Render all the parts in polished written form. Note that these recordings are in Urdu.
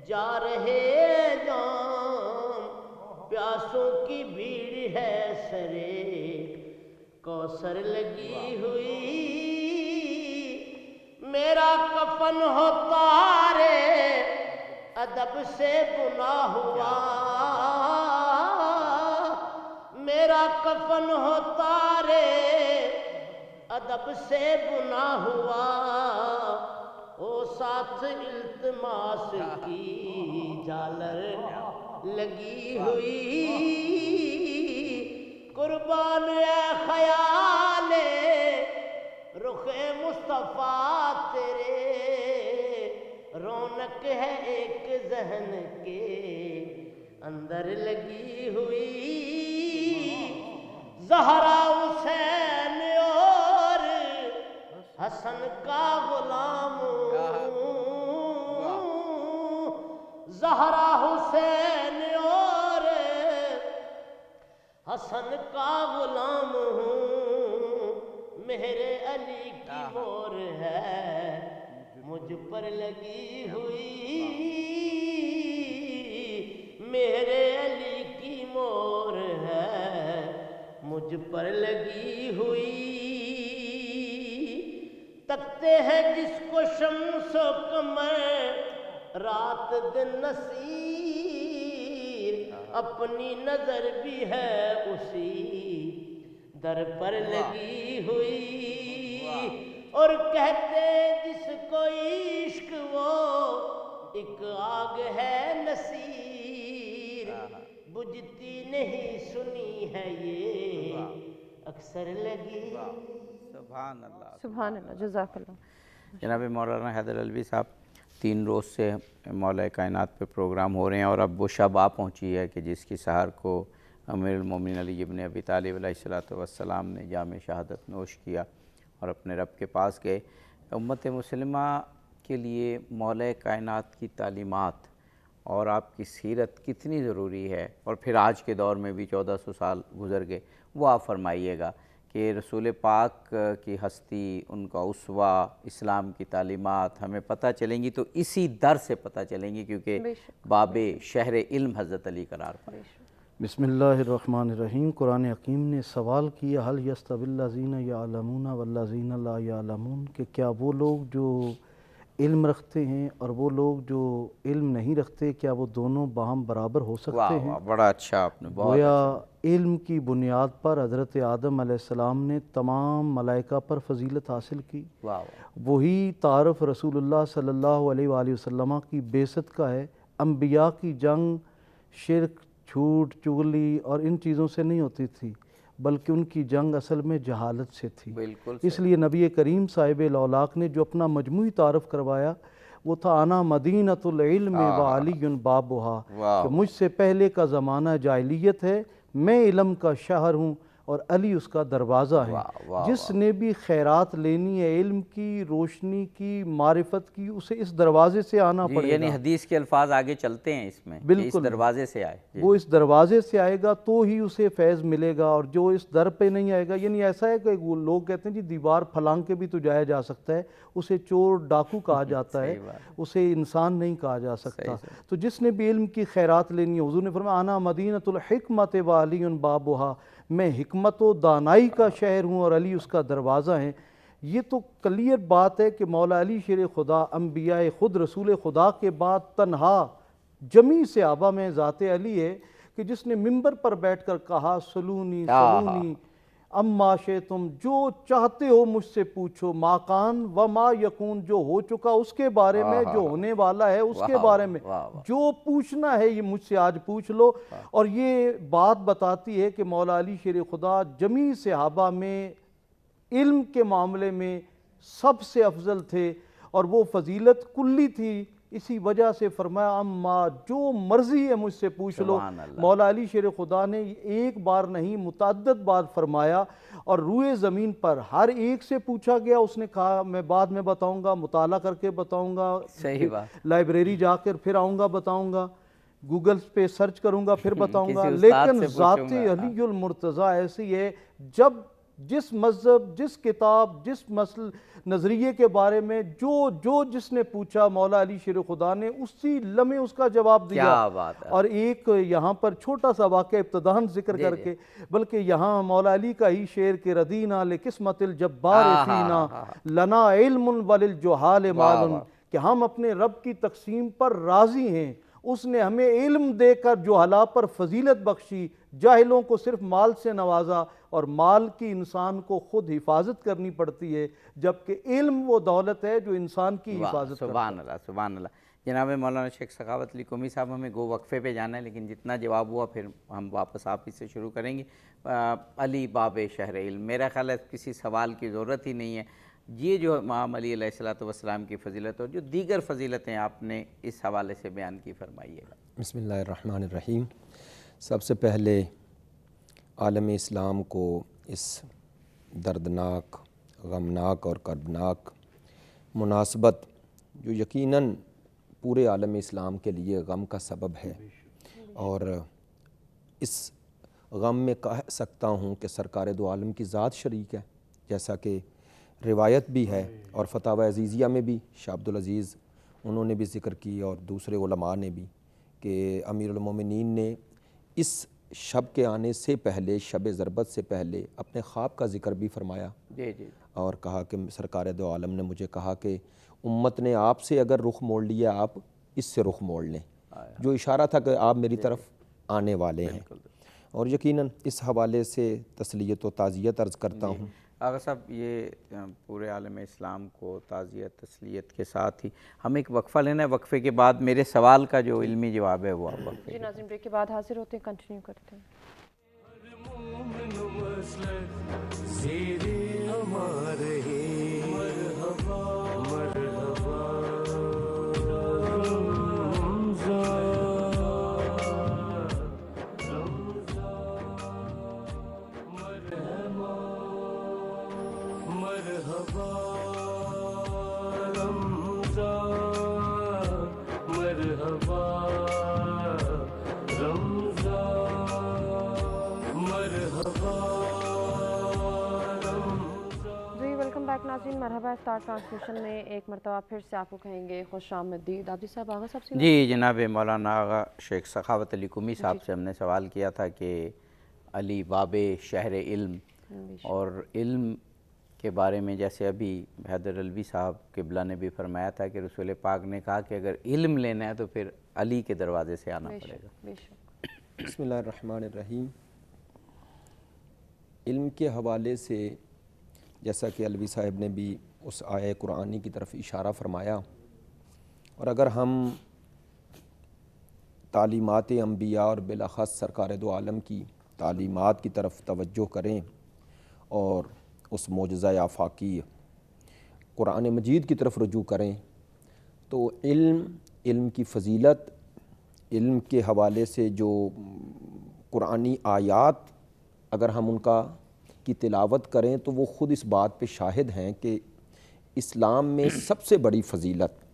جا رہے جام پیاسوں کی بھیڑ ہے سرے کوثر لگی ہوئی میرا کفن ہو تارے ادب سے بنا ہوا میرا کفن ہو تارے ادب سے بنا ہوا او ساتھ التماس کی جالر لگی ہوئی قربان اے خیال رخ مصطفیٰ تیرے رونق ہے ایک ذہن کے اندر لگی ہوئی زہرا حسین اور حسن کا غلام زہرا حسین اور حسن کا غلام ہوں مہر علی کی مور ہے مجھ پر لگی ہوئی مہر علی کی مور ہے مجھ پر لگی ہوئی تکتے ہیں جس کو شمس و قمر رات دن نصیر اپنی نظر بھی ہے اسی در پر لگی ہوئی اور کہتے جس کو عشق وہ ایک آگ ہے نصیر بجھتی نہیں سنی ہے یہ اکثر لگی سبحان اللہ سبحان اللہ جزاک اللہ جناب مولانا حیدر علوی صاحب 3 روز سے مولا کائنات پہ پروگرام ہو رہے ہیں اور اب وہ شب آ پہنچی ہے کہ جس کی سحر کو امیر المومنین علی ابن ابی طالب علیہ السلام نے جام شہادت نوش کیا اور اپنے رب کے پاس گئے امت مسلمہ کے لیے مولا کائنات کی تعلیمات اور آپ کی سیرت کتنی ضروری ہے اور پھر آج کے دور میں بھی 1400 سال گزر گئے وہ آپ فرمائیے گا کہ رسول پاک کی ہستی ان کا اسوہ اسلام کی تعلیمات ہمیں پتہ چلیں گی تو اسی در سے پتہ چلیں گی کیونکہ باب شہر علم حضرت علی قرار پائے بسم اللہ الرحمن الرحیم قرآن حکیم نے سوال کیا حل یستوی الذین یعلمون والذین لا یعلمون کہ کیا وہ لوگ جو علم رکھتے ہیں اور وہ لوگ جو علم نہیں رکھتے کیا وہ دونوں باہم برابر ہو سکتے ہیں بڑا اچھا آپ نے گویا علم کی بنیاد پر حضرت آدم علیہ السلام نے تمام ملائکہ پر فضیلت حاصل کی وہی تعارف رسول اللہ صلی اللہ علیہ وآلہ وسلم کی بعثت کا ہے انبیاء کی جنگ شرک جھوٹ چغلی اور ان چیزوں سے نہیں ہوتی تھی بلکہ ان کی جنگ اصل میں جہالت سے تھی اس لیے نبی کریم صاحب الاولاق نے جو اپنا مجموعی تعارف کروایا وہ تھا انا مدینۃ العلم وعلی بابھا کہ مجھ سے پہلے کا زمانہ جاہلیت ہے میں علم کا شہر ہوں اور علی اس کا دروازہ ہے جس نے بھی خیرات لینی ہے علم کی روشنی کی معرفت کی اسے اس دروازے سے آنا پڑے گا یعنی حدیث کے الفاز آگے چلتے ہیں اس میں اس دروازے سے آئے وہ اس دروازے سے آئے گا تو ہی اسے فیض ملے گا اور جو اس در پہ نہیں آئے گا یعنی ایسا ہے کہ لوگ کہتے ہیں جی دیوار پھلانگ کے بھی تو جایا جا سکتا ہے اسے چور ڈاکو کہا جاتا ہے اسے انسان نہیں کہا جا سکتا تو جس نے بھی علم کی خیرات لینی ہے حضور نے فرمایا انا مدینۃ الحکمت وعلی بابھا میں حکمت و دانائی کا شہر ہوں اور علی اس کا دروازہ ہے یہ تو کلیئر بات ہے کہ مولا علی شیر خدا انبیاء خود رسول خدا کے بعد تنہا جمیع صحابہ میں ذات علی ہے کہ جس نے منبر پر بیٹھ کر کہا سلونی سلونی اما شئتم جو چاہتے ہو مجھ سے پوچھو ما کان و ما یکون جو ہو چکا اس کے بارے میں جو ہونے والا ہے اس کے بارے میں جو پوچھنا ہے یہ مجھ سے آج پوچھ لو اور یہ بات بتاتی ہے کہ مولا علی شیر خدا جمیع صحابہ میں علم کے معاملے میں سب سے افضل تھے اور وہ فضیلت کلی تھی اسی وجہ سے فرمایا اما جو مرضی ہے مجھ سے پوچھ لو مولا علی شیر خدا نے ایک بار نہیں متعدد بار فرمایا اور روئے زمین پر ہر ایک سے پوچھا گیا اس نے کہا میں بعد میں بتاؤں گا مطالعہ کر کے بتاؤں گا لائبریری جا کر پھر آؤں گا بتاؤں گا گوگل پہ سرچ کروں گا پھر بتاؤں گا لیکن ذات علی المرتضیٰ ایسی ہے جب جس مذہب، جس کتاب، جس نظریے کے بارے میں جو جس نے پوچھا مولا علی شیر خدا نے اسی لمحے اس کا جواب دیا۔ کیا بات ہے۔ اور ایک یہاں پر چھوٹا سا واقعہ ابتداً ذکر کر کے، بلکہ یہاں مولا علی کا ہی شعر کہ ردینا لقسمت الجبار فینا لنا علم وللجہال مال، کہ ہم اپنے رب کی تقسیم پر راضی ہیں، اس نے ہمیں علم دے کر جہلا پر فضیلت بخشی، جاہلوں کو صرف مال سے نوازا، اور مال کی انسان کو خود حفاظت کرنی پڑتی ہے، جبکہ علم وہ دولت ہے جو انسان کی حفاظت کرتا ہے۔ سبحان اللہ، سبحان اللہ۔ جناب مولانا شیخ سخاوت علی قمی صاحب، ہمیں گو وقفے پہ جانا ہے، لیکن جتنا جواب ہوا پھر ہم واپس آپ ہی سے شروع کریں گے۔ علی باب شہر علم، میرا خیال ہے کسی سوال کی ضرورت ہی نہیں ہے۔ یہ جو امام علی علیہ السلام کی فضیلت اور جو دیگر فضیلتیں آپ نے اس حوالے سے بیان کی، فرمائیے گا۔ بسم اللہ الرحمن الرحیم۔ سب سے پہلے عالم اسلام کو اس دردناک، غمناک اور کربناک مناسبت جو یقیناً پورے عالم اسلام کے لیے غم کا سبب ہے، اور اس غم میں کہہ سکتا ہوں کہ سرکار دو عالم کی ذات شریک ہے، جیسا کہ روایت بھی ہے، اور فتاوی عزیزیہ میں بھی شاہ عبدالعزیز انہوں نے بھی ذکر کی، اور دوسرے علماء نے بھی، کہ امیر المومنین نے اس شب کے آنے سے پہلے، شب ضربت سے پہلے اپنے خواب کا ذکر بھی فرمایا، اور کہا کہ سرکار دو عالم نے مجھے کہا کہ امت نے آپ سے اگر رخ موڑ لیا، آپ اس سے رخ موڑ لیں، جو اشارہ تھا کہ آپ میری طرف آنے والے ہیں۔ اور یقیناً اس حوالے سے تسلیت و تعزیت عرض کرتا ہوں۔ آغا صاحب، یہ پورے عالم اسلام کو تعزیت تسلیت کے ساتھ ہی ہم ایک وقفہ لینا ہے، وقفے کے بعد میرے سوال کا جو علمی جواب ہے وہ آپ وقفے۔ جی ناظرین، بریک کے بعد حاضر ہوتے ہیں، کنٹینیو کرتے ہیں۔ ناظرین مرحبا، افطار ٹرانسمیشن میں ایک مرتبہ پھر سے آپ کو کہیں گے خوش آمدید۔ عابدی صاحب، آغا صاحب سے جی جناب مولانا آغا شیخ سخاوت علی قمی صاحب سے ہم نے سوال کیا تھا کہ علی باب شہر علم، اور علم کے بارے میں جیسے ابھی حیدر علوی صاحب قبلہ نے بھی فرمایا تھا کہ رسول پاک نے کہا کہ اگر علم لینا ہے تو پھر علی کے دروازے سے آنا پڑے گا۔ بسم اللہ الرحمن الرحیم۔ علم کے حوالے سے جیسا کہ علوی صاحب نے بھی اس آیہ قرآنی کی طرف اشارہ فرمایا، اور اگر ہم تعلیمات انبیاء اور بالاخص سرکار دو عالم کی تعلیمات کی طرف توجہ کریں اور اس معجزہ آفاقی قرآن مجید کی طرف رجوع کریں، تو علم کی فضیلت، علم کے حوالے سے جو قرآنی آیات اگر ہم ان کی تلاوت کریں تو وہ خود اس بات پہ شاہد ہیں کہ اسلام میں سب سے بڑی فضیلت،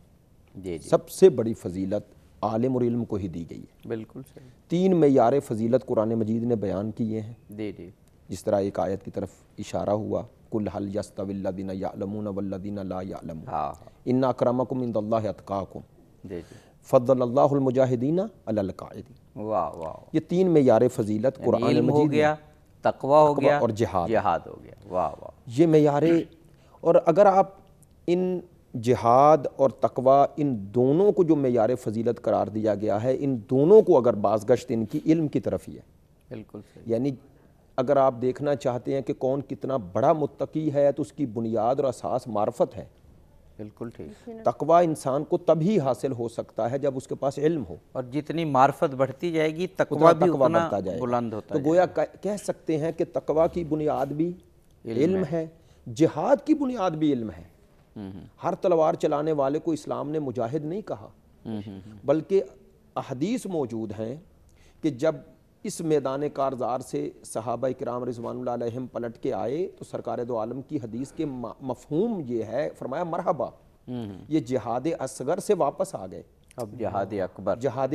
سب سے بڑی فضیلت عالم اور علم کو ہی دی گئی ہے۔ بالکل صحیح۔ 3 معیار فضیلت قرآن مجید نے بیان کیے ہیں، جس طرح ایک آیت کی طرف اشارہ ہوا، قُلْ هَلْ يَسْتَوِي الَّذِينَ يَعْلَمُونَ وَالَّذِينَ لَا يَعْلَمُونَ إِنَّ أَكْرَمَكُمْ عِندَ اللَّهِ أَتْقَاكُمْ فَضَّلَ اللَّهُ الْمُجَاهِدِينَ عَلَى الْقَاعِدِينَ۔ واہ واہ، یہ 3 معیار فضیلت قرآن علم ہو مجید گیا، تقوی ہو گیا، اور جہاد ہو گیا۔ واہ واہ، یہ معیار، اور اگر آپ ان جہاد اور تقوی، ان دونوں کو جو معیار فضیلت قرار دیا گیا ہے، ان دونوں کو اگر بازگشت ان کی علم کی طرف ہی ہے۔ بالکل صحیح۔ یعنی اگر آپ دیکھنا چاہتے ہیں کہ کون کتنا بڑا متقی ہے تو اس کی بنیاد اور اساس معرفت ہے۔ بالکل ٹھیک۔ تقوی انسان کو تبھی حاصل ہو سکتا ہے جب اس کے پاس علم ہو، اور جتنی معرفت بڑھتی جائے گی تقوی بھی اتنا بڑھتا جائے گا۔ بلند ہوتا تو ہے۔ گویا کہہ سکتے ہیں کہ تقوی کی بنیاد بھی علم ہے، جہاد کی بنیاد بھی علم ہے۔ ہر تلوار چلانے والے کو اسلام نے مجاہد نہیں کہا، بلکہ احادیث موجود ہیں کہ جب اس میدان کارزار سے صحابہ کرام رضوان اللہ علیہم پلٹ کے آئے تو سرکار دو عالم کی حدیث کے مفہوم یہ ہے، فرمایا مرحبا، یہ جہاد اصغر سے واپس آ گئے، اب جہاد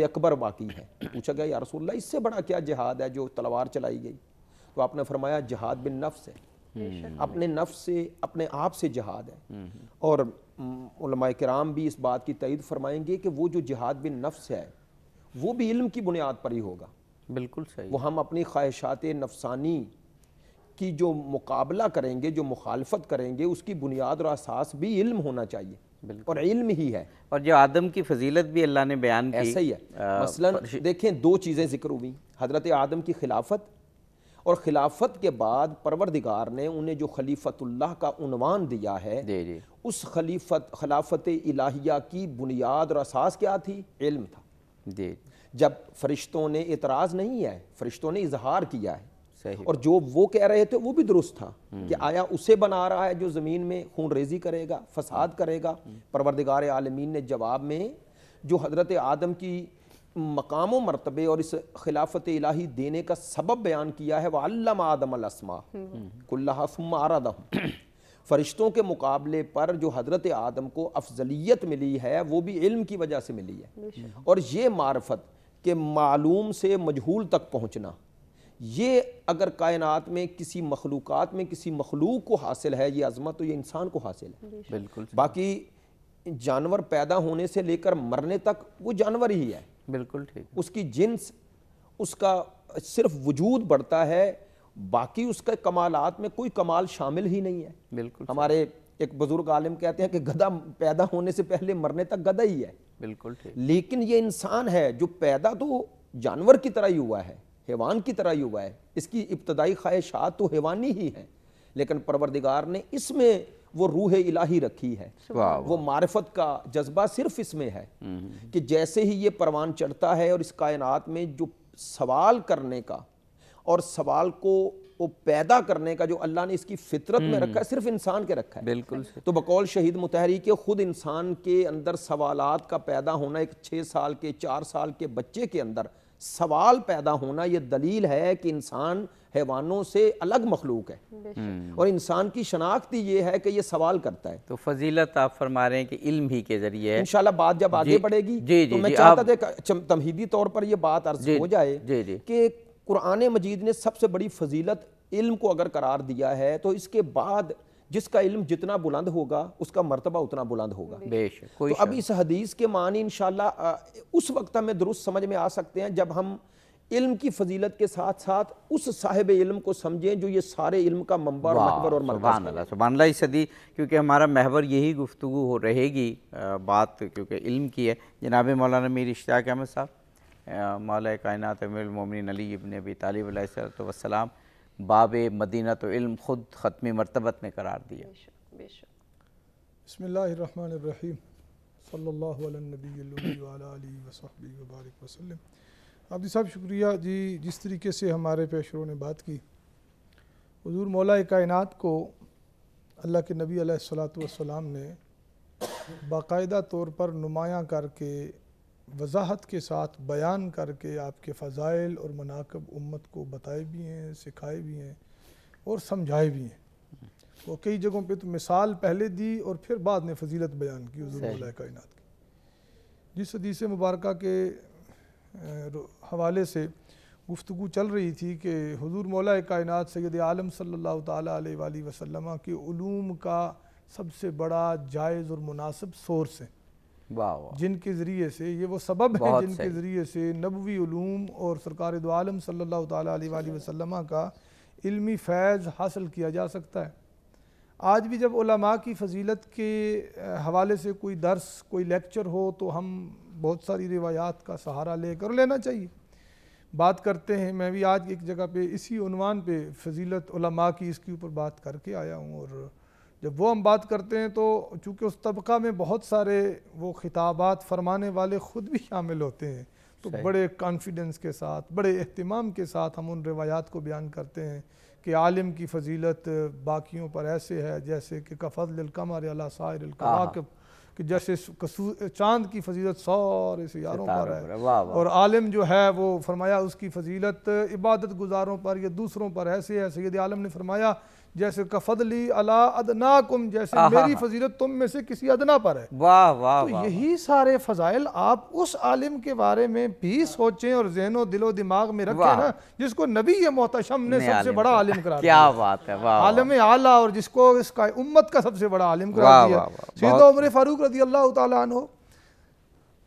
اکبر باقی ہے۔ پوچھا گیا یا رسول اللہ اس سے بڑا کیا جہاد ہے جو تلوار چلائی گئی؟ تو آپ نے فرمایا جہاد بالنفس ہے، اپنے نفس سے اپنے آپ سے جہاد ہے. اور علماء کرام بھی اس بات کی تائید فرمائیں گے کہ وہ جو جہاد بالنفس ہے وہ بھی علم کی بنیاد پر ہی ہوگا. بالکل صحیح. وہ ہم اپنی خواہشات نفسانی کی جو مقابلہ کریں گے، جو مخالفت کریں گے، اس کی بنیاد اور اساس بھی علم ہونا چاہیے، اور علم ہی ہے. اور جو آدم کی فضیلت بھی اللہ نے بیان کی ایسا ہی ہے. مثلا دیکھیں دو چیزیں ذکر ہوئی، حضرت آدم کی خلافت، اور خلافت کے بعد پروردگار نے انہیں جو خلیفت اللہ کا عنوان دیا ہے، اس خلافت الہیہ کی بنیاد اور اساس کیا تھی؟ علم تھا. جب فرشتوں نے اعتراض نہیں ہے، فرشتوں نے اظہار کیا ہے، اور جو وہ کہہ رہے تھے وہ بھی درست تھا کہ آیا اسے بنا رہا ہے جو زمین میں خون ریزی کرے گا، فساد کرے گا. پروردگار عالمین نے جواب میں جو حضرت آدم کی مقام و مرتبے اور اس خلافت الہی دینے کا سبب بیان کیا ہے، وَعَلَّمَ آدَمَ الْأَسْمَاءَ كُلَّهَا ثُمَّ عَرَضَهُمْ. فرشتوں کے مقابلے پر جو حضرت آدم کو افضلیت ملی ہے وہ بھی علم کی وجہ سے ملی ہے. اور یہ معرفت کہ معلوم سے مجہول تک پہنچنا، یہ اگر کائنات میں کسی مخلوقات میں کسی مخلوق کو حاصل ہے یہ عظمت، تو یہ انسان کو حاصل ہے. بالکل. باقی جانور پیدا ہونے سے لے کر مرنے تک وہ جانور ہی ہے. بالکل ٹھیک. اس کی جنس، اس کا صرف وجود بڑھتا ہے، باقی اس کے کمالات میں کوئی کمال شامل ہی نہیں ہے. بالکل. ہمارے ایک بزرگ عالم کہتے ہیں کہ گدھا پیدا ہونے سے پہلے مرنے تک گدھا ہی ہے. بالکل ٹھیک. لیکن یہ انسان ہے جو پیدا تو جانور کی طرح ہی ہوا ہے، حیوان کی طرح ہی ہوا ہے، اس کی ابتدائی خواہشات تو حیوانی ہی ہیں، لیکن پروردگار نے اس میں وہ روح الہی رکھی ہے. وہ معرفت کا جذبہ صرف اس میں ہے کہ جیسے ہی یہ پروان چڑھتا ہے اور اس کائنات میں جو سوال کرنے کا اور سوال کو وہ پیدا کرنے کا جو اللہ نے اس کی فطرت میں رکھا ہے، صرف انسان کے رکھا ہے. بالکل. تو بقول شہید مطہری کے خود انسان کے اندر سوالات کا پیدا ہونا، ایک 6 سال کے 4 سال کے بچے کے اندر سوال پیدا ہونا، یہ دلیل ہے کہ انسان حیوانوں سے الگ مخلوق ہے، اور انسان کی شناخت یہ ہے کہ یہ سوال کرتا ہے. تو فضیلت آپ فرما رہے ہیں کہ علم ہی کے ذریعے ہے. انشاءاللہ بات جب آگے بڑھے گی تو میں چاہتا تھا کہ تمہیدی طور پر یہ بات عرض ہو جائے کہ قرآن مجید نے سب سے بڑی فضیلت علم کو اگر قرار دیا ہے تو اس کے بعد جس کا علم جتنا بلند ہوگا اس کا مرتبہ اتنا بلند ہوگا. تو اب اس حدیث کے معنی انشاءاللہ اس وقت ہمیں درست سمجھ میں آ سکتے ہیں جب ہم علم کی فضیلت کے ساتھ ساتھ اس صاحب علم کو سمجھیں جو یہ سارے علم کا منبع اور محور اور مرکز ہے. سبحان اللہ، سبحان اللہ. اس صدی کیونکہ ہمارا محور یہی گفتگو ہو رہے گی، بات کیونکہ علم کی ہے. جناب مولانا میر اشتیاق احمد صاحب، مولا کائنات امیر المومنین علی ابن ابی طالب علیہ السلام، باب مدینۃ علم خود ختمی مرتبت میں قرار دیا. بسم اللہ الرحمن الرحیم، صلی اللہ علی النبی الامی وعلی آلہ وصحبہ وبارک وسلم. عابدی صاحب شکریہ جی، جس طریقے سے ہمارے پیشروں نے بات کی. حضور مولا کائنات کو اللہ کے نبی علیہ السلام نے باقاعدہ طور پر نمایاں کر کے، وضاحت کے ساتھ بیان کر کے آپ کے فضائل اور مناقب امت کو بتائے بھی ہیں، سکھائے بھی ہیں اور سمجھائے بھی ہیں. وہ کئی جگہوں پہ تو مثال پہلے دی اور پھر بعد میں فضیلت بیان کی حضور مولا کائنات کی. جس حدیث مبارکہ کے حوالے سے گفتگو چل رہی تھی کہ حضور مولا کائنات سید عالم صلی اللہ تعالیٰ علیہ وآلہ وسلم کی علوم کا سب سے بڑا جائز اور مناسب سورس ہیں، جن کے ذریعے سے یہ وہ سبب ہیں جن کے ذریعے سے نبوی علوم اور سرکار دو عالم صلی اللہ تعالیٰ علیہ وآلہ وسلم کا علمی فیض حاصل کیا جا سکتا ہے. آج بھی جب علماء کی فضیلت کے حوالے سے کوئی درس، کوئی لیکچر ہو تو ہم بہت ساری روایات کا سہارا لے کر لینا چاہیے، بات کرتے ہیں. میں بھی آج ایک جگہ پہ اسی عنوان پہ فضیلت علماء کی اس کے اوپر بات کر کے آیا ہوں، اور جب وہ ہم بات کرتے ہیں تو چونکہ اس طبقہ میں بہت سارے وہ خطابات فرمانے والے خود بھی شامل ہوتے ہیں، تو بڑے کانفیڈنس کے ساتھ، بڑے اہتمام کے ساتھ ہم ان روایات کو بیان کرتے ہیں کہ عالم کی فضیلت باقیوں پر ایسے ہے جیسے کہ کفضل القمر علی سائر الکواکب، کہ جیسے چاند کی فضیلت سارے سیاروں پر ہے، اور عالم جو ہے وہ فرمایا اس کی فضیلت عبادت گزاروں پر یا دوسروں پر ایسے ہے. سید عالم نے فرمایا جیسے کفضلی علی ادناکم، جیسے میری فضیلت تم میں سے کسی ادنا پر ہے۔ واہ واہ تو یہی سارے فضائل آپ اس عالم کے بارے میں بھی سوچیں اور ذہن و دل و دماغ میں رکھیں نا، جس کو نبی محتشم نے سب سے بڑا عالم قرار دیا، کیا بات ہے، واہ عالم اعلیٰ، اور جس کو اس کا امت کا سب سے بڑا عالم قرار دیا۔ سیدنا عمر فاروق رضی اللہ تعالیٰ عنہ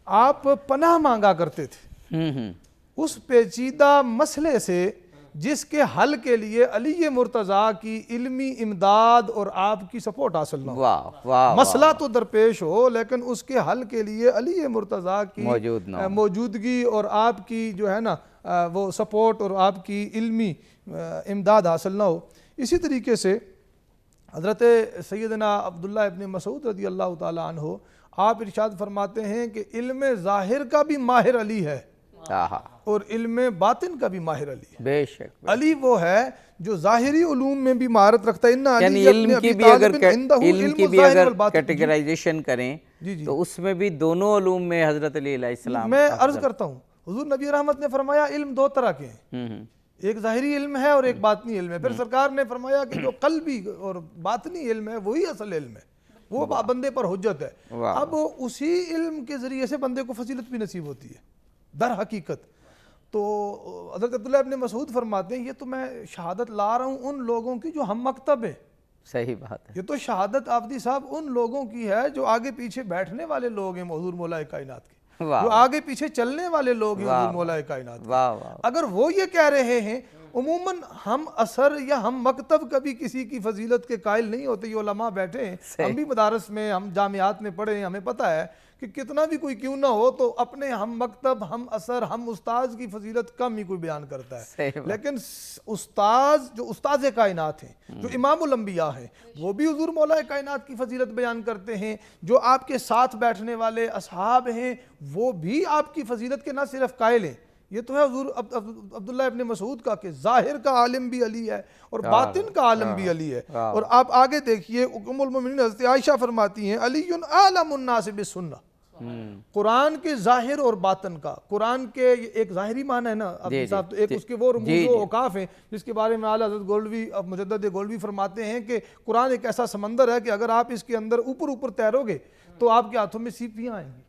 آپ پناہ مانگا کرتے تھے اس پیچیدہ مسئلے سے جس کے حل کے لیے علی مرتضیٰ کی علمی امداد اور آپ کی سپورٹ حاصل نہ ہو۔ مسئلہ تو درپیش ہو لیکن اس کے حل کے لیے علی مرتضیٰ کی موجودگی اور آپ کی جو ہے نا وہ سپورٹ اور آپ کی علمی امداد حاصل نہ ہو۔ اسی طریقے سے حضرت سیدنا عبداللہ ابن مسعود رضی اللہ تعالیٰ عنہ آپ ارشاد فرماتے ہیں کہ علم ظاہر کا بھی ماہر علی ہے اور علم باطن کا بھی ماہر علی ہے۔ بے شک علی وہ ہے جو ظاہری علوم میں بھی مہارت رکھتا ہے، یعنی علم کی بھی اگر کیٹیگرائزیشن کریں تو اس میں بھی دونوں علوم میں حضرت علی علیہ السلام۔ میں عرض کرتا ہوں حضور نبی رحمت نے فرمایا علم دو طرح کے ہیں، ایک ظاہری علم ہے اور ایک باطنی علم ہے۔ پھر سرکار نے فرمایا کہ جو قلبی اور باطنی علم ہے وہی اصل علم ہے، وہ بندے پر حجت ہے۔ اب اسی علم کے ذریعے سے بندے کو فضیلت بھی نصیب ہوتی ہے در حقیقت۔ تو حضرت عبداللہ ابن مسعود فرماتے ہیں یہ تو میں شہادت لا رہا ہوں ان لوگوں کی جو ہم مکتب ہیں۔ صحیح بات ہے، یہ تو شہادت آفدی صاحب ان لوگوں کی ہے جو آگے پیچھے بیٹھنے والے لوگ ہیں حضور مولا کائنات کے، جو آگے پیچھے چلنے والے لوگ ہیں حضور مولا کائنات کے۔ اگر وہ یہ کہہ رہے ہیں عموماً ہم اثر یا ہم مکتب کبھی کسی کی فضیلت کے قائل نہیں ہوتے، یہ علماء بیٹھے ہیں، ہم بھی مدارس میں ہم جامعات میں پڑھے ہیں، ہمیں پتہ ہے کہ کتنا بھی کوئی کیوں نہ ہو تو اپنے ہم مکتب ہم اثر ہم استاذ کی فضیلت کم ہی کوئی بیان کرتا ہے، لیکن استاذ جو استاذ کائنات ہیں جو امام الانبیاء ہیں وہ بھی حضور مولا کائنات کی فضیلت بیان کرتے ہیں، جو آپ کے ساتھ بیٹھنے والے اصحاب ہیں وہ بھی آپ کی فضیلت کے نہ صرف قائل ہیں۔ یہ تو ہے حضور عبداللہ ابن مسعود کا کہ ظاہر کا عالم بھی علی ہے اور باطن کا عالم بھی علی ہے۔ اور آپ آگے دیکھیے ام المومنین حضرت عائشہ فرماتی ہیں علی اعلم الناس بالسنہ، قرآن کے ظاہر اور باطن کا۔ قرآن کے ایک ظاہری معنی ہے نا صاحب، تو ایک اس کے وہ رموز و اوقاف ہیں جس کے بارے میں اعلیٰ حضرت گولوی مجدد گولوی فرماتے ہیں کہ قرآن ایک ایسا سمندر ہے کہ اگر آپ اس کے اندر اوپر تیرو گے تو آپ کے ہاتھوں میں سیپیاں آئیں گی،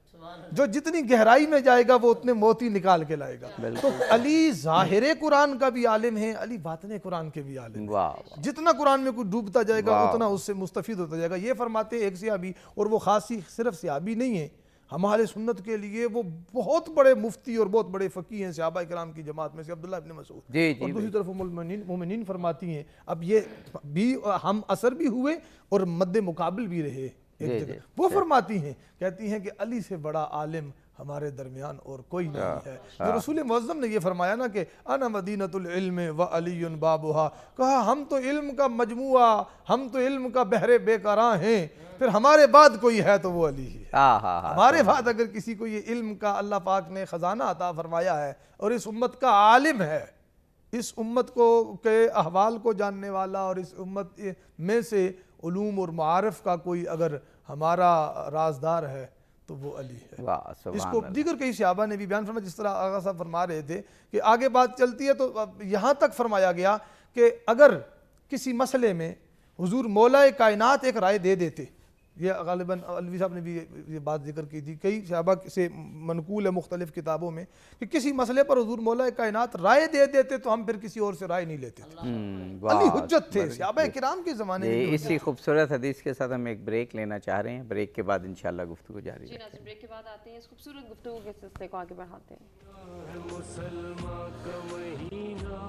جو جتنی گہرائی میں جائے گا وہ اتنے موتی نکال کے لائے گا۔ تو علی ظاہر قرآن کا بھی عالم ہے، علی باطن قرآن کے بھی عالم ہے۔ جتنا قرآن میں کوئی ڈوبتا جائے گا اتنا اس سے مستفید ہوتا جائے گا۔ یہ فرماتے ہیں ایک صحابی، اور وہ خاصی صرف صحابی نہیں ہیں، ہمارے سنت کے لیے وہ بہت بڑے مفتی اور بہت بڑے فقیہ ہیں صحابہ کرام کی جماعت میں سے عبداللہ ابن مسعود، اور دوسری طرف ام المومنین فرماتی ہیں اب یہ بھی ہم اثر بھی ہوئے اور مد مقابل بھی رہے ایک جگہ۔ وہ فرماتی ہیں کہتی ہیں کہ علی سے بڑا عالم ہمارے درمیان اور کوئی نہیں ہے۔ جو رسول معظم نے یہ فرمایا نا کہ انا مدینۃ العلم و علی بابھا، کہا ہم تو علم کا مجموعہ، ہم تو علم کا بحر بے قراں ہیں، پھر ہمارے بعد کوئی ہے تو وہ علی ہے۔ ہمارے بعد اگر کسی کو یہ علم کا اللہ پاک نے خزانہ عطا فرمایا ہے اور اس امت کا عالم ہے، اس امت کو کے احوال کو جاننے والا، اور اس امت میں سے علوم اور معارف کا کوئی اگر ہمارا رازدار ہے تو وہ علی ہے۔ اس کو دیگر کئی صحابہ نے بھی بیان فرمایا، جس طرح آغا صاحب فرما رہے تھے کہ آگے بات چلتی ہے تو یہاں تک فرمایا گیا کہ اگر کسی مسئلے میں حضور مولا کائنات ایک رائے دے دیتے، یہ غالباً علوی صاحب نے بھی یہ بات ذکر کی تھی، کئی صحابہ سے منقول ہے مختلف کتابوں میں کہ کسی مسئلے پر حضور مولا کائنات رائے دے دیتے تو ہم پھر کسی اور سے رائے نہیں لیتے تھے۔ علی حجت تھے صحابہ کرام کے زمانے میں۔ اسی خوبصورت حدیث کے ساتھ ہم ایک بریک لینا چاہ رہے ہیں، بریک کے بعد انشاءاللہ گفتگو جاری ہے۔ بریک کے بعد آتے ہیں اس خوبصورت گفتگو کے سلسلے کو آگے بڑھاتے ہیں۔ مسلمان کا مہینہ،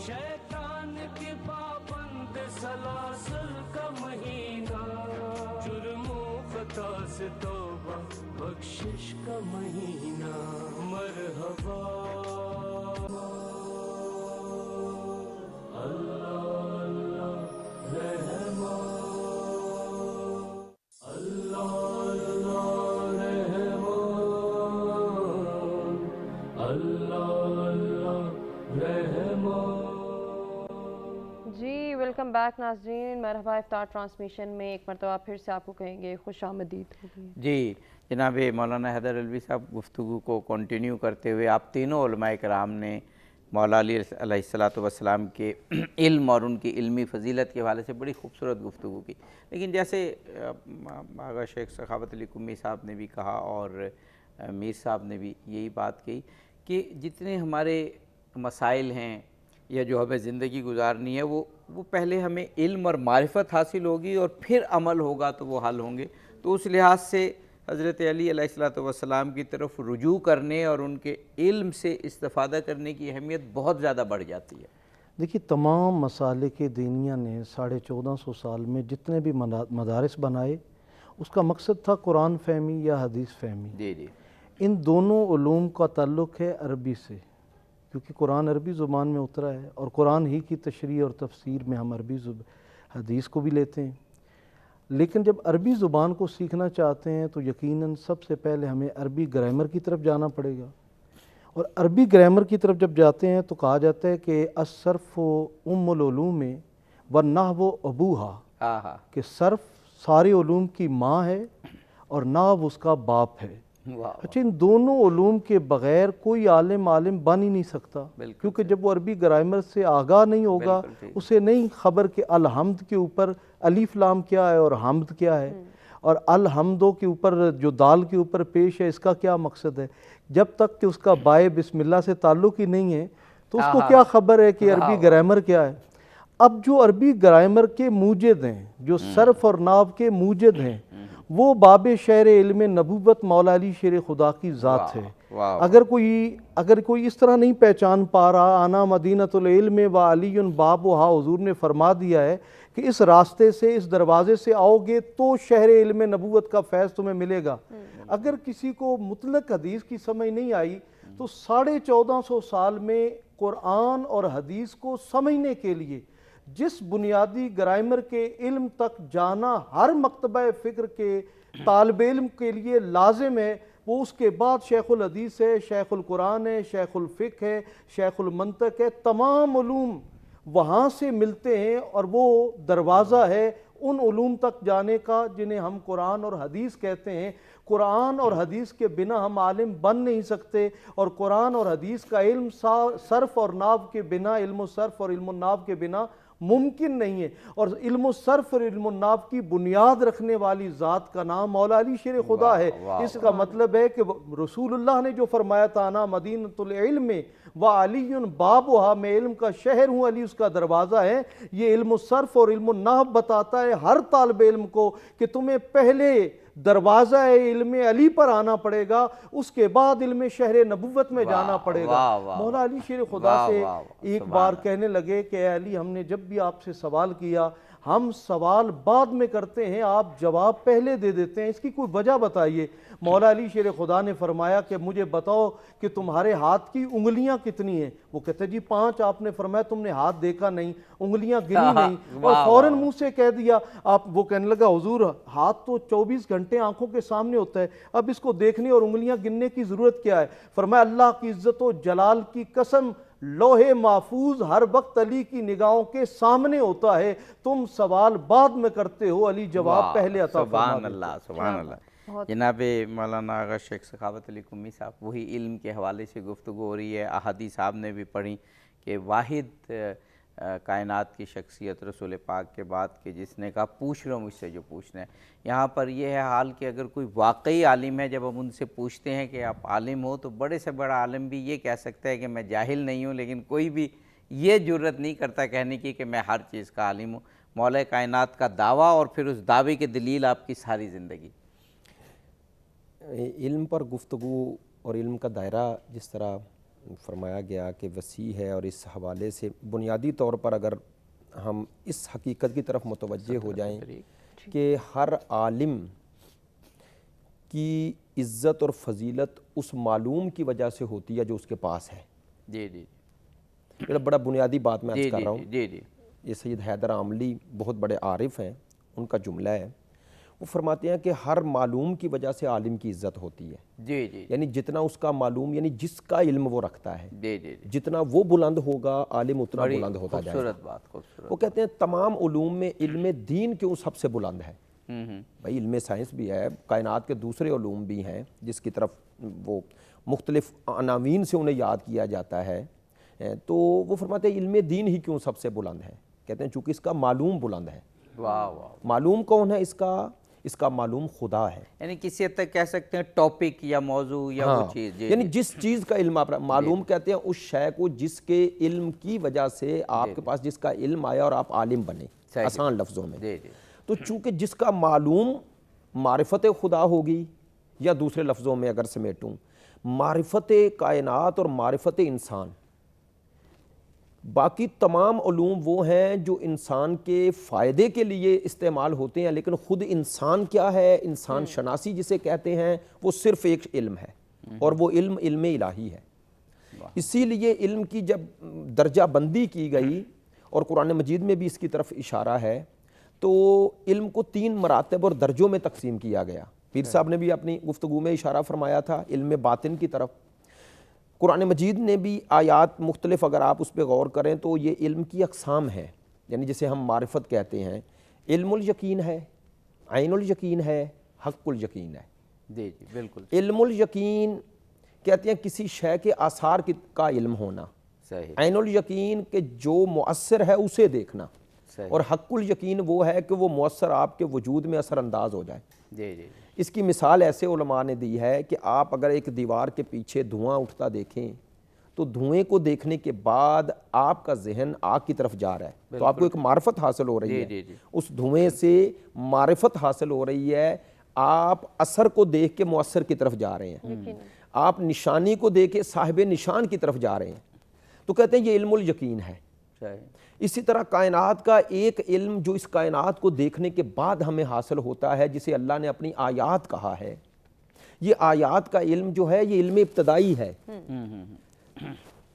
شیطان کے پابند سلاسل کا مہینہ، جرم و خطا سے توبہ بخشش کا مہینہ، مرحبا اللہ اللہ رحمان، اللہ اللہ رحمان، اللہ اللہ رحمان۔ جی ویلکم بیک ناظرین، مرحبا افطار ٹرانسمیشن میں ایک مرتبہ پھر سے آپ کو کہیں گے خوش آمدید ہوگی۔ جی جناب مولانا حیدر علوی صاحب، گفتگو کو کنٹینیو کرتے ہوئے آپ تینوں علماء کرام نے مولا علی علیہ الصلوۃ والسلام کے علم اور ان کی علمی فضیلت کے حوالے سے بڑی خوبصورت گفتگو کی. لیکن جیسے آغا شیخ سخاوت علی قمی صاحب نے بھی کہا اور میر صاحب نے بھی یہی بات کہی کہ جتنے ہمارے مسائل ہیں یا جو ہمیں زندگی گزارنی ہے وہ پہلے ہمیں علم اور معرفت حاصل ہوگی اور پھر عمل ہوگا تو وہ حل ہوں گے. تو اس لحاظ سے حضرت علی علیہ الصلوۃ والسلام کی طرف رجوع کرنے اور ان کے علم سے استفادہ کرنے کی اہمیت بہت زیادہ بڑھ جاتی ہے. دیکھیے تمام مسالک دینیہ نے 1450 سال میں جتنے بھی مدارس بنائے اس کا مقصد تھا قرآن فہمی یا حدیث فہمی. جی جی. ان دونوں علوم کا تعلق ہے عربی سے، کیونکہ قرآن عربی زبان میں اترا ہے اور قرآن ہی کی تشریح اور تفسیر میں ہم عربی حدیث کو بھی لیتے ہیں. لیکن جب عربی زبان کو سیکھنا چاہتے ہیں تو یقیناً سب سے پہلے ہمیں عربی گرامر کی طرف جانا پڑے گا. اور عربی گرامر کی طرف جب جاتے ہیں تو کہا جاتا ہے کہ الصرف ام العلوم والنحو ابوہا، کہ صرف سارے علوم کی ماں ہے اور نحو اس کا باپ ہے. اچھا، ان دونوں علوم کے بغیر کوئی عالم بن ہی نہیں سکتا، کیونکہ جب وہ عربی گرامر سے آگاہ نہیں ہوگا اسے نہیں خبر کہ الحمد کے اوپر الف لام کیا ہے اور حمد کیا ہے، اور الحمدوں کے اوپر جو دال کے اوپر پیش ہے اس کا کیا مقصد ہے. جب تک کہ اس کا بائے بسم اللہ سے تعلق ہی نہیں ہے تو اس کو کیا خبر ہے کہ عربی گرامر کیا ہے. اب جو عربی گرامر کے موجد ہیں، جو صرف اور نحو کے موجد ہیں، وہ باب شہر علم نبوت مولا علی شیر خدا کی ذات ہے. اگر کوئی اس طرح نہیں پہچان پا رہا، انا مدینۃ العلم و علی بابھا، حضور نے فرما دیا ہے کہ اس راستے سے، اس دروازے سے آؤ گے تو شہر علم نبوت کا فیض تمہیں ملے گا. اگر کسی کو مطلق حدیث کی سمجھ نہیں آئی تو 1450 سال میں قرآن اور حدیث کو سمجھنے کے لیے جس بنیادی گرامر کے علم تک جانا ہر مکتبہ فکر کے طالب علم کے لیے لازم ہے، وہ اس کے بعد شیخ الحدیث ہے، شیخ القرآن ہے، شیخ الفقہ ہے، شیخ المنطق ہے. تمام علوم وہاں سے ملتے ہیں اور وہ دروازہ ہے ان علوم تک جانے کا جنہیں ہم قرآن اور حدیث کہتے ہیں. قرآن اور حدیث کے بنا ہم عالم بن نہیں سکتے، اور قرآن اور حدیث کا علم صرف اور نحو کے بنا، علم الصرف اور علم النحو کے بنا ممکن نہیں ہے. اور علم الصرف اور علم النحو کی بنیاد رکھنے والی ذات کا نام مولا علی شیر خدا ہے. اس کا مطلب ہے کہ رسول اللہ نے جو فرمایا تھا انا مدینۃ العلم و علی بابھا، میں علم کا شہر ہوں، علی اس کا دروازہ ہے. یہ علم الصرف اور علم النحو بتاتا ہے ہر طالب علم کو کہ تمہیں پہلے دروازہ علم علی پر آنا پڑے گا، اس کے بعد علم شہر نبوت میں جانا پڑے گا. مولا علی شیر خدا سے ایک بار کہنے لگے کہ اے علی، ہم نے جب بھی آپ سے سوال کیا، ہم سوال بعد میں کرتے ہیں، آپ جواب پہلے دے دیتے ہیں، اس کی کوئی وجہ بتائیے. مولا علی شیر خدا نے فرمایا کہ مجھے بتاؤ کہ تمہارے ہاتھ کی انگلیاں کتنی ہیں. وہ کہتے جی 5. آپ نے فرمایا تم نے ہاتھ دیکھا نہیں، انگلیاں گنی نہیں، اور فوراً منہ سے کہہ دیا. وہ کہنے لگا حضور ہاتھ تو 24 گھنٹے آنکھوں کے سامنے ہوتا ہے، اب اس کو دیکھنے اور انگلیاں گننے کی ضرورت کیا ہے. فرمایا اللہ کی عزت و جلال کی قسم، لوح محفوظ ہر وقت علی کی نگاہوں کے سامنے ہوتا ہے، تم سوال بعد میں کرتے ہو، علی جواب پہلے عطا فرما دیتے. سبحان اللہ، سبحان اللہ. جناب مولانا آغا شیخ سخاوت علی قمی صاحب، وہی علم کے حوالے سے گفتگو ہو رہی ہے. احادیث صاحب نے بھی پڑھی کہ واحد کائنات کی شخصیت رسول پاک کے بعد کہ جس نے کہا پوچھ لو مجھ سے جو پوچھنا ہے. یہاں پر یہ ہے حال کہ اگر کوئی واقعی عالم ہے، جب ہم ان سے پوچھتے ہیں کہ آپ عالم ہو، تو بڑے سے بڑا عالم بھی یہ کہہ سکتا ہے کہ میں جاہل نہیں ہوں، لیکن کوئی بھی یہ جرت نہیں کرتا کہنے کی کہ میں ہر چیز کا عالم ہوں. مولا کائنات کا دعویٰ اور پھر اس دعوے کی دلیل آپ کی ساری زندگی. علم پر گفتگو اور علم کا دائرہ جس طرح فرمایا گیا کہ وسیع ہے، اور اس حوالے سے بنیادی طور پر اگر ہم اس حقیقت کی طرف متوجہ ہو جائیں کہ ہر عالم کی عزت اور فضیلت اس معلوم کی وجہ سے ہوتی ہے جو اس کے پاس ہے. جی جی، یہ بڑا بنیادی بات میں عرض کر رہا ہوں. جی جی، یہ سید حیدر عاملی بہت بڑے عارف ہیں، ان کا جملہ ہے، وہ فرماتے ہیں کہ ہر معلوم کی وجہ سے عالم کی عزت ہوتی ہے. جی جی، یعنی جتنا اس کا معلوم، یعنی جس کا علم وہ رکھتا ہے، جی جی، جتنا وہ بلند ہوگا عالم اتنا بلند ہوتا جائے گا. خوبصورت بات، خوبصورت. وہ کہتے ہیں تمام علوم میں علم دین کیوں سب سے بلند ہے. بھائی علم سائنس بھی ہے، کائنات کے دوسرے علوم بھی ہیں جس کی طرف وہ مختلف عناوین سے انہیں یاد کیا جاتا ہے، تو وہ فرماتے ہیں علم دین ہی کیوں سب سے بلند ہے؟ کہتے ہیں چونکہ اس کا معلوم بلند ہے۔ واہ واہ، معلوم کون ہے اس کا معلوم خدا ہے، یعنی کسی حد تک کہہ سکتے ہیں ٹاپک یا موضوع یا وہ چیز، یعنی جس چیز کا علم آپ معلوم کہتے ہیں اس شے کو جس کے علم کی وجہ سے آپ کے پاس جس کا علم آیا اور آپ عالم بنے، آسان لفظوں میں۔ تو چونکہ جس کا معلوم معرفت خدا ہوگی، یا دوسرے لفظوں میں اگر سمیٹوں معرفت کائنات اور معرفت انسان، باقی تمام علوم وہ ہیں جو انسان کے فائدے کے لیے استعمال ہوتے ہیں، لیکن خود انسان کیا ہے، انسان شناسی جسے کہتے ہیں، وہ صرف ایک علم ہے، اور وہ علم الہی ہے۔ اسی لیے علم کی جب درجہ بندی کی گئی، اور قرآن مجید میں بھی اس کی طرف اشارہ ہے، تو علم کو 3 مراتب اور درجوں میں تقسیم کیا گیا۔ پیر صاحب نے بھی اپنی گفتگو میں اشارہ فرمایا تھا علم باطن کی طرف۔ قرآن مجید نے بھی آیات مختلف اگر آپ اس پہ غور کریں تو یہ علم کی اقسام ہیں، یعنی جسے ہم معرفت کہتے ہیں، علم الیقین ہے، عین الیقین ہے، حق الیقین ہے۔ جی بالکل۔ علم الیقین کہتے ہیں کسی شے کے آثار کا علم ہونا، عین الیقین کہ جو مؤثر ہے اسے دیکھنا، اور حق الیقین وہ ہے کہ وہ مؤثر آپ کے وجود میں اثر انداز ہو جائے۔ جی جی۔ اس کی مثال ایسے علماء نے دی ہے کہ آپ اگر ایک دیوار کے پیچھے دھواں اٹھتا دیکھیں تو دھوئیں کو دیکھنے کے بعد آپ کا ذہن آگ کی طرف جا رہا ہے، تو آپ کو ایک معرفت حاصل ہو رہی ہے، اس دھوئیں سے معرفت حاصل ہو رہی ہے، آپ اثر کو دیکھ کے مؤثر کی طرف جا رہے ہیں، آپ نشانی کو دیکھ کے صاحب نشان کی طرف جا رہے ہیں، تو کہتے ہیں یہ علم الیقین ہے۔ اسی طرح کائنات کا ایک علم جو اس کائنات کو دیکھنے کے بعد ہمیں حاصل ہوتا ہے، جسے اللہ نے اپنی آیات کہا ہے، یہ آیات کا علم جو ہے یہ علم ابتدائی ہے۔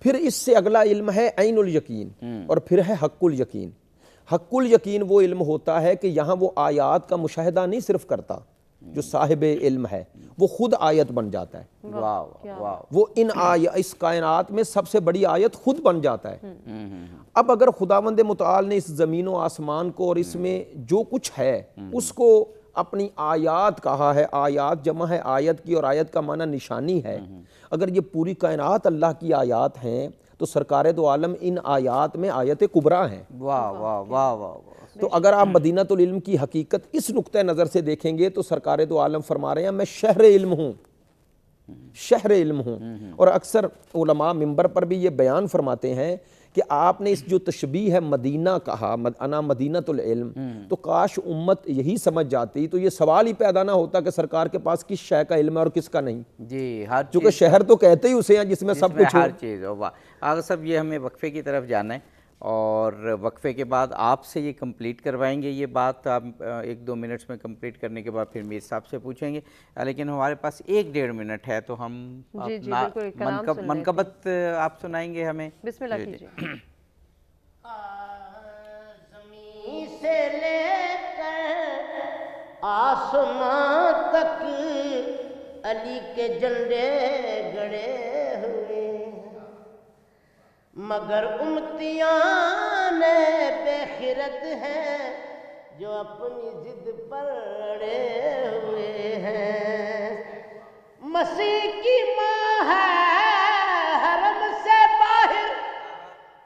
پھر اس سے اگلا علم ہے عین الیقین، اور پھر ہے حق الیقین۔ حق الیقین وہ علم ہوتا ہے کہ یہاں وہ آیات کا مشاہدہ نہیں صرف کرتا جو صاحب علم ہے، وہ خود آیت بن جاتا ہے، وہ اس کائنات میں سب سے بڑی آیت خود بن جاتا ہے۔ اب اگر خداوند متعال نے اس زمین و آسمان کو اور اس میں جو کچھ ہے اس کو اپنی آیات کہا ہے، آیات جمع ہے آیت کی، اور آیت کا معنی نشانی ہے، اگر یہ پوری کائنات اللہ کی آیات ہیں تو سرکار دو عالم ان آیات میں آیت کبریٰ ہیں۔ واہ واہ واہ واہ۔ تو اگر آپ مدینۃ العلم کی حقیقت اس نقطہ نظر سے دیکھیں گے تو سرکار دو عالم فرما رہے ہیں میں شہر علم ہوں، شہر علم ہوں۔ اور اکثر علماء منبر پر بھی یہ بیان فرماتے ہیں کہ آپ نے اس جو تشبیہ ہے مدینہ کہا، انا مدینۃ العلم، تو کاش امت یہی سمجھ جاتی تو یہ سوال ہی پیدا نہ ہوتا کہ سرکار کے پاس کس شے کا علم ہے اور کس کا نہیں۔ جی، ہر چونکہ شہر تو کہتے ہی اسے ہیں جس میں سب کچھ ہو۔ ہر چیز ہو۔ آغا صاحب یہ ہمیں وقفے کی طرف جانا ہے، اور وقفے کے بعد آپ سے یہ کمپلیٹ کروائیں گے، یہ بات آپ 1-2 منٹس میں کمپلیٹ کرنے کے بعد پھر میر صاحب سے پوچھیں گے، لیکن ہمارے پاس 1-1.5 منٹ ہے تو ہم منقبت آپ سنائیں گے ہمیں۔ بسم اللہ کیجئے۔ زمین سے لے کر آسمان تک علی کے جھنڈے گڑے ہوئے، مگر امتیاں بے خرد ہیں جو اپنی ضد پر اڑے ہوئے ہیں۔ مسیح کی ماں ہے حرم سے باہر،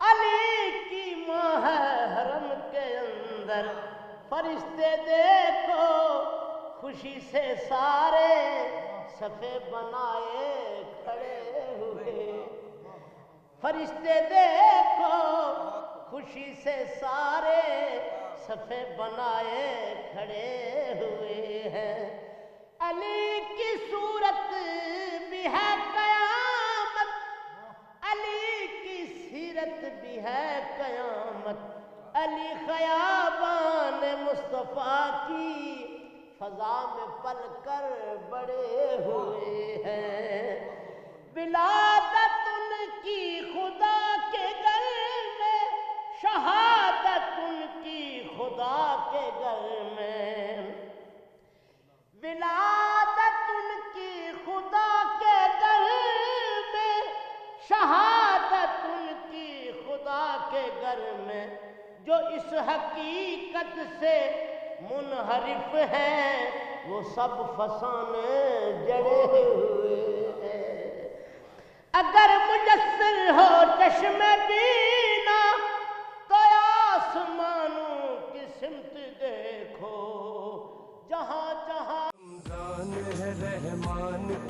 علی کی ماں ہے حرم کے اندر، فرشتے دیکھو خوشی سے سارے صفے بنائے کھڑے ہوئے، فرشتے دیکھو خوشی سے سارے صفے بنائے کھڑے ہوئے ہیں۔ علی کی صورت بھی ہے قیامت، علی کی سیرت بھی ہے قیامت، علی خیابان مصطفیٰ کی فضا میں پل کر بڑے ہوئے ہیں۔ ولادت ان کی خدا کے گھر میں، شہادت ان کی خدا کے گھر میں، ولادت ان کی خدا کے گھر میں، شہادت ان کی خدا کے گھر میں، جو اس حقیقت سے منحرف ہیں وہ سب فسانے جڑے ہوئے ہیں۔ اگر میسر ہو چشم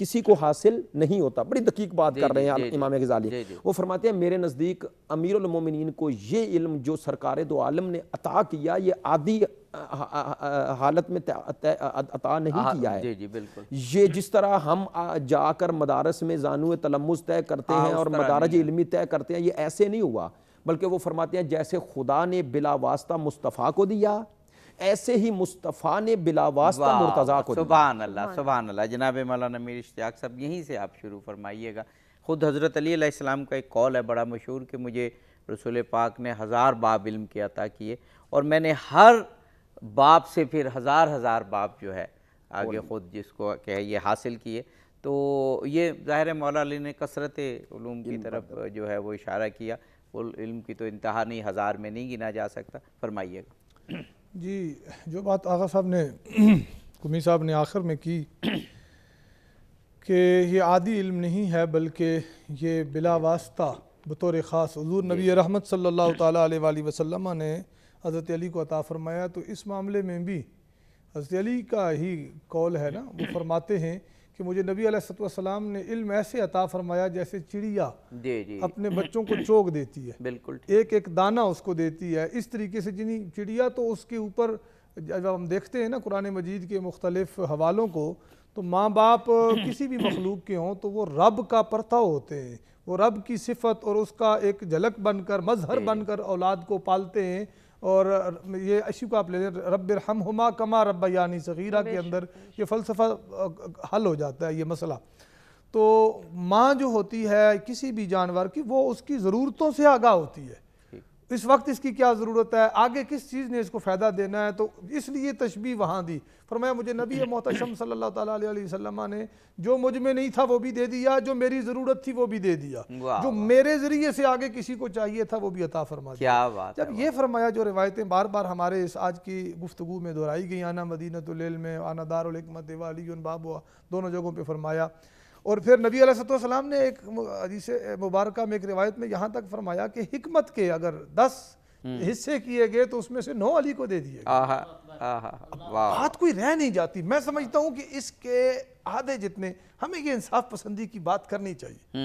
کسی کو حاصل نہیں ہوتا. بڑی دقیق بات کر رہے ہیں امام غزالی. وہ فرماتے ہیں میرے نزدیک امیر المومنین کو یہ علم جو سرکار دو عالم نے عطا کیا یہ عادی حالت میں عطا نہیں کیا ہے. یہ جس طرح ہم جا کر مدارس میں زانو تلمذ طے کرتے ہیں اور مدارج علمی طے کرتے ہیں، یہ ایسے نہیں ہوا، بلکہ وہ فرماتے ہیں جیسے خدا نے بلا واسطہ مصطفیٰ کو دیا ایسے ہی مصطفیٰ نے بلا واسطہ مرتضیٰ کو دیا. سبحان اللہ سبحان اللہ. جناب مولانا میر اشتیاق صاحب یہیں سے آپ شروع فرمائیے گا. خود حضرت علی علیہ السلام کا ایک قول ہے بڑا مشہور کہ مجھے رسول پاک نے 1000 باب علم کے عطا کیے اور میں نے ہر باب سے پھر ہزار باب جو ہے آگے خود جس کو کہ یہ حاصل کیے. تو یہ ظاہر ہے مولا علی نے کثرت علوم کی طرف جو ہے وہ اشارہ کیا. علم کی تو انتہا نہیں، 1000 میں نہیں گنا جا سکتا. فرمائیے گا. جی جو بات آغا صاحب نے قمی صاحب نے آخر میں کی کہ یہ عادی علم نہیں ہے بلکہ یہ بلا واسطہ بطور خاص حضور نبی رحمت صلی اللہ تعالیٰ علیہ وآلہ وسلم نے حضرت علی کو عطا فرمایا. تو اس معاملے میں بھی حضرت علی کا ہی قول ہے نا، وہ فرماتے ہیں کہ مجھے نبی علیہ السلام نے علم ایسے عطا فرمایا جیسے چڑیا اپنے بچوں کو چوک دیتی ہے، بالکل ایک ایک دانہ اس کو دیتی ہے. اس طریقے سے جنہیں چڑیا تو اس کے اوپر جب ہم دیکھتے ہیں نا قرآن مجید کے مختلف حوالوں کو، تو ماں باپ کسی بھی مخلوق کے ہوں تو وہ رب کا پرتو ہوتے ہیں، وہ رب کی صفت اور اس کا ایک جھلک بن کر مظہر بن کر اولاد کو پالتے ہیں. اور یہ اسی کو آپ لے لیں رب ارحمہما کما ربیانی صغیرہ کے اندر یہ فلسفہ حل ہو جاتا ہے یہ مسئلہ. تو ماں جو ہوتی ہے کسی بھی جانور کی وہ اس کی ضرورتوں سے آگاہ ہوتی ہے، اس وقت اس کی کیا ضرورت ہے، آگے کس چیز نے اس کو فائدہ دینا ہے. تو اس لیے تشبیہ وہاں دی. فرمایا مجھے نبی محتشم صلی اللہ تعالیٰ علیہ وسلم نے جو مجھ میں نہیں تھا وہ بھی دے دیا، جو میری ضرورت تھی وہ بھی دے دیا، جو میرے ذریعے سے آگے کسی کو چاہیے تھا وہ بھی عطا فرما دیا. جب یہ فرمایا جو روایتیں بار بار ہمارے اس آج کی گفتگو میں دہرائی گئی، آنا مدینۃ العلم میں، آنا دار الحکمت وعلی باب دونوں جگہوں پہ فرمایا. اور پھر نبی علیہ السلام نے ایک حدیث مبارکہ میں ایک روایت میں یہاں تک فرمایا کہ حکمت کے اگر 10 حصے کیے گئے تو اس میں سے 9 علی کو دے دیے گئے. بات کوئی رہ نہیں جاتی. میں سمجھتا ہوں کہ اس کے آدھے جتنے ہمیں یہ انصاف پسندی کی بات کرنی چاہیے.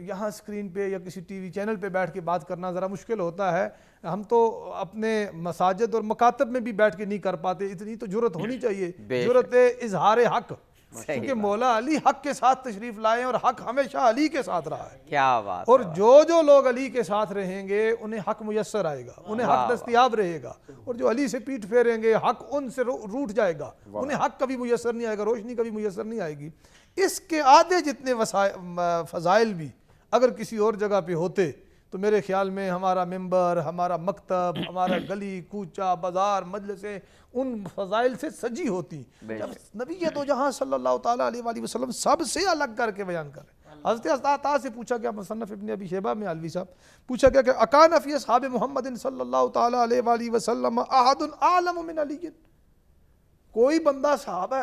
یہاں اسکرین پہ یا کسی ٹی وی چینل پہ بیٹھ کے بات کرنا ذرا مشکل ہوتا ہے. ہم تو اپنے مساجد اور مکاتب میں بھی بیٹھ کے نہیں کر پاتے. اتنی تو جرت ہونی چاہیے، جرت اظہار حق، کیونکہ مولا علی حق کے ساتھ تشریف لائے اور حق ہمیشہ علی کے ساتھ رہا ہے. کیا بات. اور جو لوگ علی کے ساتھ رہیں گے انہیں حق میسر آئے گا، انہیں حق دستیاب رہے گا. اور جو علی سے پیٹ پھیریں گے حق ان سے روٹ جائے گا، انہیں حق کبھی میسر نہیں آئے گا، روشنی کبھی میسر نہیں آئے گی. اس کے آدھے جتنے فضائل بھی اگر کسی اور جگہ پہ ہوتے تو میرے خیال میں ہمارا ممبر، ہمارا مکتب، ہمارا گلی کوچہ بازار مجلسیں ان فضائل سے سجی ہوتی. جب نبی دو جہاں صلی اللہ تعالیٰ علیہ وآلہ وسلم سب سے الگ کر کے بیان کر رہے ہیں. حضرت عطا سے پوچھا گیا، مصنف ابن ابی شیبہ میں علوی صاحب پوچھا گیا کہ اکان فی اصحاب محمد صلی اللہ تعالیٰ علیہ وآلہ وسلم احد اعلم من علی، کوئی بندہ اصحاب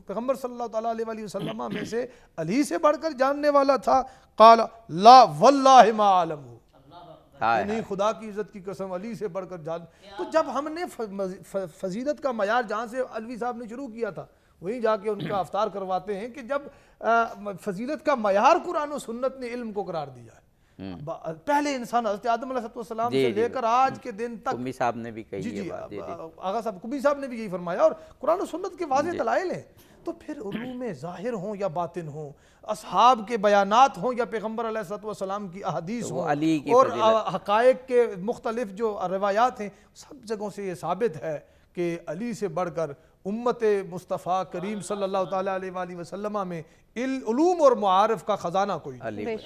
پیغمبر صلی اللہ تعالیٰ علیہ وآلہ وسلم میں سے علی سے بڑھ کر جاننے والا تھا؟ قال لا واللہ ما عالم، نہیں خدا کی عزت کی قسم علی سے بڑھ کر جان. تو جب ہم نے فضیلت کا معیار جہاں سے علوی صاحب نے شروع کیا تھا وہیں جا کے ان کا افطار کرواتے ہیں کہ جب فضیلت کا معیار قرآن و سنت نے علم کو قرار دیا ہے. پہلے انسان حضرت آدم علیہ السلام سے لے کر آج کے دن تک قمی صاحب نے بھی کہی ہے، آغا صاحب قمی صاحب نے بھی یہی فرمایا، اور قرآن و سنت کے واضح دلائل ہیں. تو پھر علوم ظاہر ہوں یا باطن ہوں، اصحاب کے بیانات ہوں یا پیغمبر علیہ السلام کی احادیث ہوں، اور حقائق کے مختلف جو روایات ہیں، سب جگہوں سے یہ ثابت ہے کہ علی سے بڑھ کر امت مصطفیٰ کریم صلی اللہ تعالیٰ علیہ وآلہ وسلم میں علوم اور معارف کا خزانہ کوئی نہیں.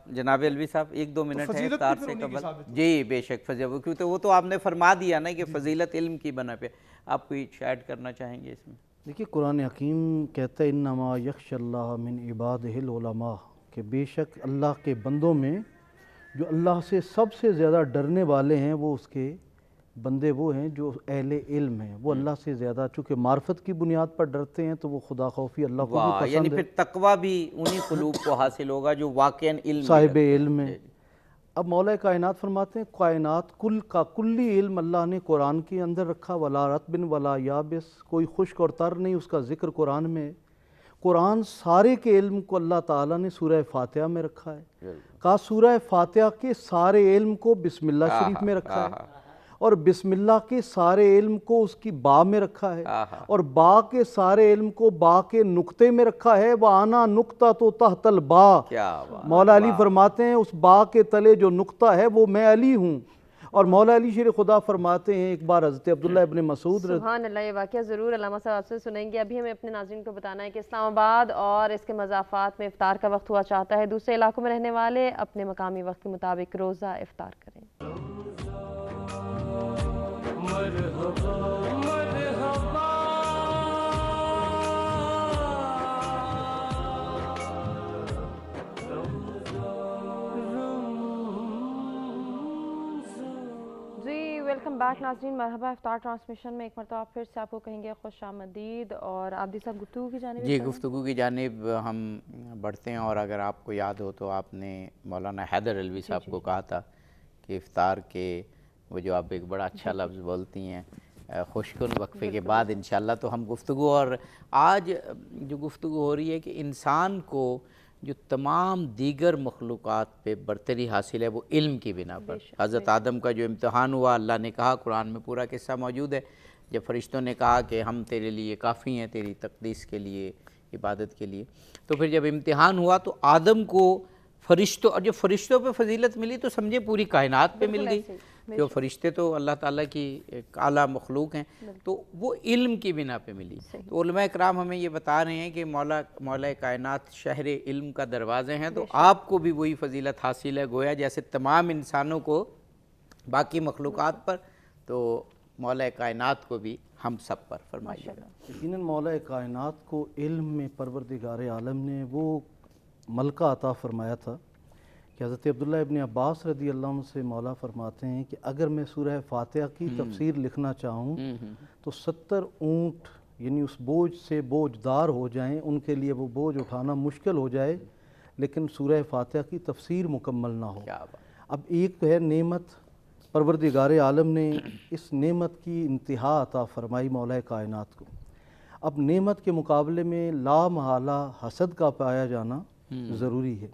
جناب علوی صاحب 1-2 منٹ ہے افطار سے قبل. جی بے شک، کیونکہ وہ تو آپ نے فرما دیا نا کہ فضیلت علم کی بنا پہ. آپ کوئی ایڈ کرنا چاہیں گے اس میں؟ دیکھیے قرآن حکیم کہتا ہے انما یخش اللہ من عبادہ العلماء، کہ بے شک اللہ کے بندوں میں جو اللہ سے سب سے زیادہ ڈرنے والے ہیں وہ اس کے بندے وہ ہیں جو اہل علم ہیں. وہ اللہ سے زیادہ چونکہ معرفت کی بنیاد پر ڈرتے ہیں تو وہ خدا خوفی اللہ کو بھی پسند ہے. یعنی پھر تقوی بھی انہی قلوب کو حاصل ہوگا جو واقعاً علم صاحب علم ہے. اب مولا کائنات فرماتے ہیں کائنات کل کا کلی علم اللہ نے قرآن کے اندر رکھا، ولا رطب ولا یابس، کوئی خشک اور تر نہیں، اس کا ذکر قرآن میں. قرآن سارے کے علم کو اللہ تعالیٰ نے سورہ فاتحہ میں رکھا ہے، کہا سورہ فاتحہ کے سارے علم کو بسم اللہ شریف میں رکھا ہے، اور بسم اللہ کے سارے علم کو اس کی با میں رکھا ہے، اور با کے سارے علم کو با کے نقطے میں رکھا ہے، وَأَنَا نُقْطَةُ تَحْتَ الْبَا۔ مولا علی فرماتے ہیں اس با کے تلے جو نقطہ ہے وہ میں علی ہوں۔ اور مولا علی شیر خدا فرماتے ہیں ایک بار حضرت عبداللہ ابن مسعود سبحان اللہ، یہ واقعہ ضرور علامہ صاحب آپ سے سنیں گے۔ ابھی ہمیں اپنے ناظرین کو بتانا ہے کہ اسلام آباد اور اس کے مضافات میں افطار کا وقت ہوا چاہتا ہے، دوسرے علاقوں میں رہنے والے اپنے مقامی وقت کے مطابق روزہ افطار کریں۔ ویلکم بیک ناظرین، مرحبا افطار ٹرانسمیشن میں ایک مرتبہ پھر سے آپ کو کہیں گے خوش آمدید۔ اور عابدی صاحب گفتگو کی جانب جی گفتگو کی جانب ہم بڑھتے ہیں، اور اگر آپ کو یاد ہو تو آپ نے مولانا حیدر علوی صاحب کو کہا تھا کہ افطار کے وہ جو آپ ایک بڑا اچھا لفظ بولتی ہیں خوشکن وقفے کے بعد انشاءاللہ تو ہم گفتگو، اور آج جو گفتگو ہو رہی ہے کہ انسان کو جو تمام دیگر مخلوقات پہ برتری حاصل ہے وہ علم کی بنا پر۔ حضرت آدم کا جو امتحان ہوا، اللہ نے کہا، قرآن میں پورا قصہ موجود ہے، جب فرشتوں نے کہا کہ ہم تیرے لیے کافی ہیں، تیری تقدیس کے لیے، عبادت کے لیے، تو پھر جب امتحان ہوا تو آدم کو فرشتوں، اور جو فرشتوں پہ فضیلت ملی تو سمجھے پوری کائنات پہ مل گئی، جو فرشتے تو اللہ تعالیٰ کی ایک اعلیٰ مخلوق ہیں، تو وہ علم کی بنا پہ ملی۔ تو علماء اکرام ہمیں یہ بتا رہے ہیں کہ مولا کائنات شہر علم کا دروازے ہیں، تو آپ کو بھی وہی فضیلت حاصل ہے، گویا جیسے تمام انسانوں کو باقی مخلوقات پر، تو مولا کائنات کو بھی ہم سب پر فرمائیے گا۔ یقیناً مولا کائنات کو علم میں پروردگار عالم نے وہ ملکہ عطا فرمایا تھا کہ حضرت عبداللہ ابن عباس رضی اللہ عنہ سے مولا فرماتے ہیں کہ اگر میں سورہ فاتحہ کی تفسیر لکھنا چاہوں تو 70 اونٹ یعنی اس بوجھ سے بوجھدار ہو جائیں، ان کے لیے وہ بوجھ اٹھانا مشکل ہو جائے، لیکن سورہ فاتحہ کی تفسیر مکمل نہ ہو۔ اب ایک ہے نعمت، پروردگار عالم نے اس نعمت کی انتہا عطا فرمائی مولا کائنات کو۔ اب نعمت کے مقابلے میں لا محالہ حسد کا پایا جانا ضروری ہے۔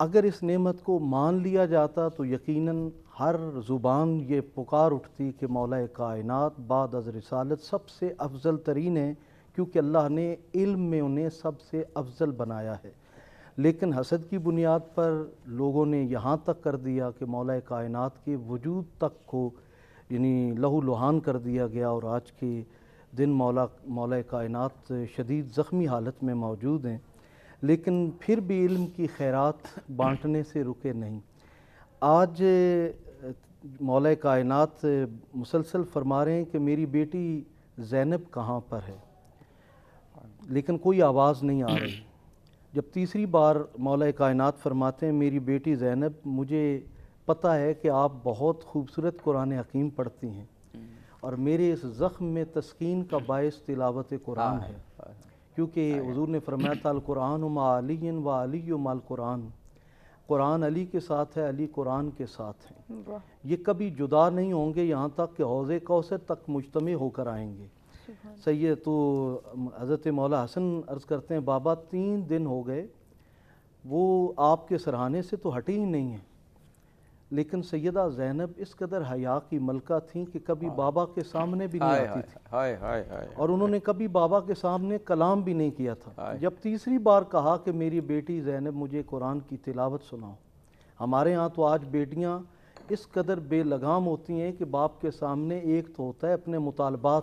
اگر اس نعمت کو مان لیا جاتا تو یقیناً ہر زبان یہ پکار اٹھتی کہ مولا کائنات بعد از رسالت سب سے افضل ترین ہے، کیونکہ اللہ نے علم میں انہیں سب سے افضل بنایا ہے۔ لیکن حسد کی بنیاد پر لوگوں نے یہاں تک کر دیا کہ مولا کائنات کے وجود تک کو یعنی لہو لہان کر دیا گیا، اور آج کے دن مولا کائنات شدید زخمی حالت میں موجود ہیں، لیکن پھر بھی علم کی خیرات بانٹنے سے رکے نہیں۔ آج مولا کائنات مسلسل فرما رہے ہیں کہ میری بیٹی زینب کہاں پر ہے، لیکن کوئی آواز نہیں آ رہی۔ جب تیسری بار مولا کائنات فرماتے ہیں میری بیٹی زینب، مجھے پتہ ہے کہ آپ بہت خوبصورت قرآن حکیم پڑھتی ہیں، اور میرے اس زخم میں تسکین کا باعث تلاوت قرآن ہے، کیونکہ حضور نے فرمایا تھا القرآن مع علی و علی مع القرآن، قرآن علی کے ساتھ ہے، علی قرآن کے ساتھ ہیں، یہ کبھی جدا نہیں ہوں گے یہاں تک کہ حوض کوثر تک مجتمع ہو کر آئیں گے۔ سید تو حضرت مولا حسن عرض کرتے ہیں بابا 3 دن ہو گئے وہ آپ کے سرہانے سے تو ہٹی ہی نہیں ہیں، لیکن سیدہ زینب اس قدر حیا کی ملکہ تھیں کہ کبھی بابا کے سامنے بھی نہیں آتی تھی، اور انہوں نے کبھی بابا کے سامنے کلام بھی نہیں کیا تھا۔ جب تیسری بار کہا کہ میری بیٹی زینب مجھے قرآن کی تلاوت سناؤ، ہمارے ہاں تو آج بیٹیاں اس قدر بے لگام ہوتی ہیں کہ باپ کے سامنے ایک تو ہوتا ہے اپنے مطالبات،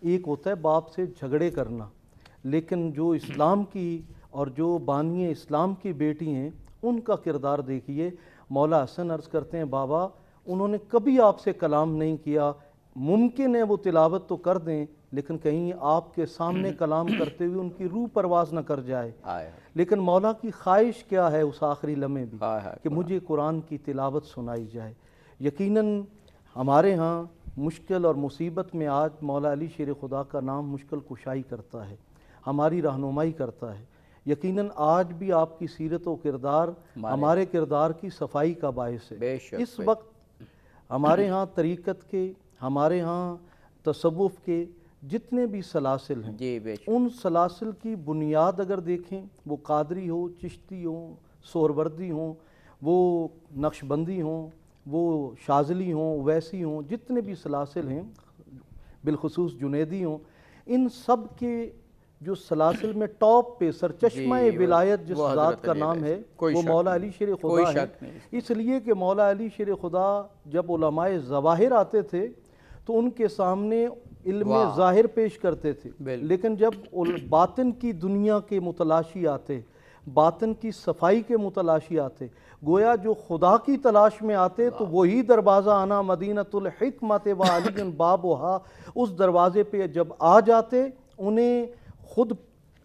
ایک ہوتا ہے باپ سے جھگڑے کرنا، لیکن جو اسلام کی اور جو بانی اسلام کی بیٹی ہیں ان کا کردار دیکھیے۔ مولا حسن عرض کرتے ہیں بابا انہوں نے کبھی آپ سے کلام نہیں کیا، ممکن ہے وہ تلاوت تو کر دیں لیکن کہیں آپ کے سامنے کلام کرتے ہوئے ان کی روح پرواز نہ کر جائے، لیکن مولا کی خواہش کیا ہے اس آخری لمحے بھی کہ مجھے قرآن کی تلاوت سنائی جائے۔ یقیناً ہمارے ہاں مشکل اور مصیبت میں آج مولا علی شیر خدا کا نام مشکل کشائی کرتا ہے، ہماری رہنمائی کرتا ہے۔ یقیناً آج بھی آپ کی سیرت و کردار ہمارے کردار کی صفائی کا باعث ہے۔ اس وقت ہمارے ہاں طریقت کے، ہمارے ہاں تصوف کے جتنے بھی سلاسل ہیں جی بے شک، ان سلاسل کی بنیاد اگر دیکھیں، وہ قادری ہو، چشتی ہوں، سہروردی ہوں، وہ نقش بندی ہوں، وہ شاذلی ہوں، ویسی ہوں، جتنے بھی سلاسل ہیں بالخصوص جنیدی ہوں، ان سب کے جو سلاسل میں ٹاپ پہ سرچشمہ ولایت جس ذات کا نام ہے وہ مولا علی شیر خدا ہے۔ اس لیے کہ مولا علی شیر خدا جب علماء ظواہر آتے تھے تو ان کے سامنے علم ظاہر پیش کرتے تھے، لیکن جب باطن کی دنیا کے متلاشی آتے، باطن کی صفائی کے متلاشی آتے، گویا جو خدا کی تلاش میں آتے تو وہی دروازہ آنا مدینۃ الحکمت و علی بابھا، اس دروازے پہ جب آ جاتے انہیں خود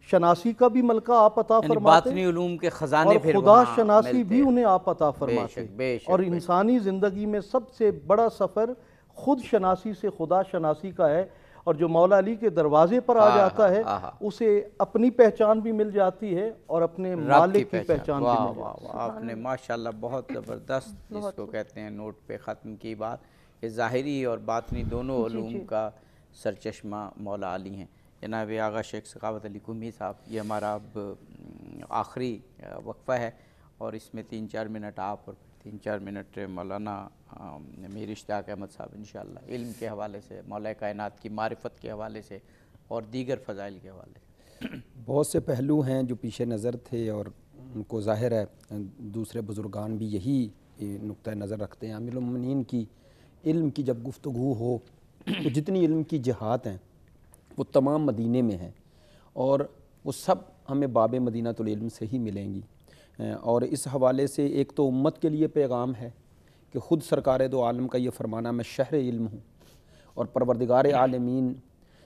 شناسی کا بھی ملکہ آپ عطا فرماتے، باطنی علوم کے خزانے اور خدا شناسی بھی انہیں آپ عطا فرماتے، اور انسانی زندگی میں سب سے بڑا سفر خود شناسی سے خدا شناسی کا ہے، اور جو مولا علی کے دروازے پر آ جاتا ہے اسے اپنی پہچان بھی مل جاتی ہے اور اپنے مالک کی پہچان بھی مل جاتی ہے۔ آپ نے ماشاءاللہ بہت زبردست جس کو کہتے ہیں نوٹ پہ ختم کی بات، کہ ظاہری اور باطنی دونوں علوم کا سرچشمہ مولا علی ہیں۔ جناب آغا شیخ سخاوت علی قمی صاحب، یہ ہمارا اب آخری وقفہ ہے، اور اس میں 3-4 منٹ آپ اور 3-4 منٹ مولانا میر اشتیاق احمد صاحب انشاءاللہ علم کے حوالے سے، مولا کائنات کی معرفت کے حوالے سے اور دیگر فضائل کے حوالے سے۔ بہت سے پہلو ہیں جو پیش نظر تھے، اور ان کو ظاہر ہے دوسرے بزرگان بھی یہی نقطہ نظر رکھتے ہیں۔ امیر المومنین کی علم کی جب گفتگو ہو تو جتنی علم کی جہات ہیں وہ تمام مدینے میں ہیں، اور وہ سب ہمیں باب مدینۃ العلم سے ہی ملیں گی۔ اور اس حوالے سے ایک تو امت کے لیے پیغام ہے کہ خود سرکار دو عالم کا یہ فرمانا میں شہر علم ہوں، اور پروردگار عالمین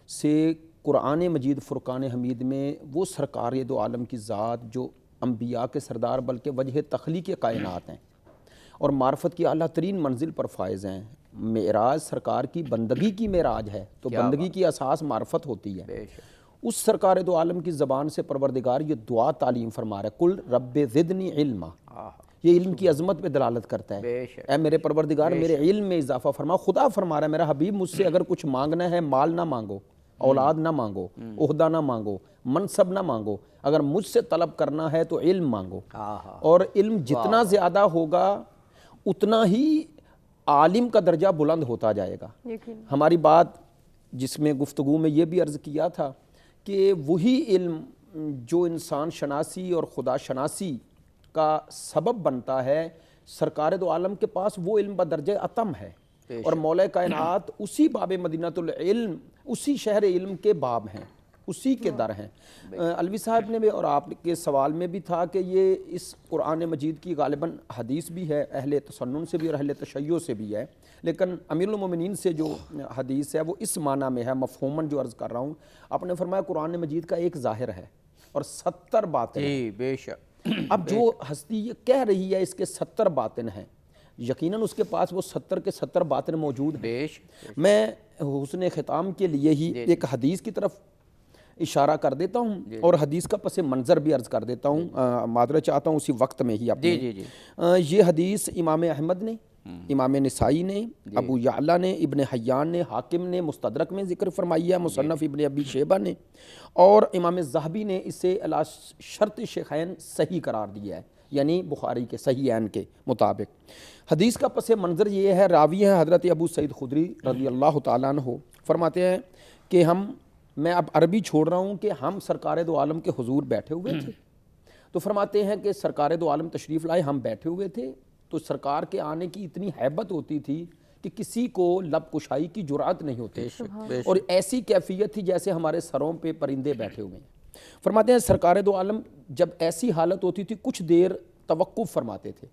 سے قرآن مجید فرقان حمید میں وہ سرکار دو عالم کی ذات جو انبیاء کے سردار بلکہ وجہ تخلیق کائنات ہیں اور معرفت کی اعلیٰ ترین منزل پر فائز ہیں۔ معراج سرکار کی بندگی کی معراج ہے، تو بندگی کی اساس معرفت ہوتی ہے۔ اس سرکار دو عالم کی زبان سے پروردگار یہ دعا تعلیم فرما رہا ہے، کل رب زدنی علما، یہ علم کی عظمت پہ دلالت کرتا ہے، اے میرے پروردگار میرے علم میں اضافہ فرما۔ خدا فرما رہا ہے میرا حبیب مجھ سے اگر کچھ مانگنا ہے، مال نہ مانگو، اولاد نہ مانگو، عہدہ نہ مانگو، منصب نہ مانگو، اگر مجھ سے طلب کرنا ہے تو علم مانگو، اور علم جتنا زیادہ ہوگا اتنا ہی عالم کا درجہ بلند ہوتا جائے گا۔ ہماری بات جس میں گفتگو میں یہ بھی عرض کیا تھا کہ وہی علم جو انسان شناسی اور خدا شناسی کا سبب بنتا ہے، سرکار دو عالم کے پاس وہ علم بدرجہ اتم ہے، اور مولا کائنات اسی باب مدینۃ العلم، اسی شہر علم کے باب ہیں، اسی کے در ہیں۔ الوی صاحب نے بھی اور آپ کے سوال میں بھی تھا کہ یہ اس قرآن مجید کی غالباً حدیث بھی ہے، اہل تسنن سے بھی اور اہل تشیع سے بھی ہے، لیکن امیر المومنین سے جو حدیث ہے وہ اس معنی میں ہے، مفہوماً جو عرض کر رہا ہوں۔ آپ نے فرمایا قرآن مجید کا ایک ظاہر ہے اور 70 باطن ہیں۔ بے شک۔ اب جو ہستی یہ کہہ رہی ہے اس کے 70 باطن ہیں، یقیناً اس کے پاس وہ 70 کے 70 باطن موجود ہیں۔ میں حسن ختام کے لیے ہی ایک حدیث کی طرف اشارہ کر دیتا ہوں اور حدیث کا پس منظر بھی عرض کر دیتا ہوں، معذرت چاہتا ہوں اسی وقت میں ہی اپنے۔ یہ حدیث امام احمد نے، امام نسائی نے، ابو یعلا نے، ابن حیان نے، حاکم نے مستدرک میں ذکر فرمائی ہے، مصنف ابن ابی شیبہ نے، اور امام ذہبی نے اسے علی شرط شیخین صحیح قرار دیا ہے، یعنی بخاری کے صحیحین کے مطابق۔ حدیث کا پس منظر یہ ہے، راوی ہے حضرت ابو سعید خدری رضی اللہ تعالیٰ عنہ، فرماتے ہیں کہ میں اب عربی چھوڑ رہا ہوں، کہ ہم سرکار دو عالم کے حضور بیٹھے ہوئے تھے، تو فرماتے ہیں کہ سرکار دو عالم تشریف لائے، ہم بیٹھے ہوئے تھے، تو سرکار کے آنے کی اتنی ہیبت ہوتی تھی کہ کسی کو لب کشائی کی جرأت نہیں ہوتی، اور ایسی کیفیت تھی جیسے ہمارے سروں پہ پرندے بیٹھے ہوئے ہیں۔ فرماتے ہیں سرکار دو عالم جب ایسی حالت ہوتی تھی کچھ دیر توقف فرماتے تھے،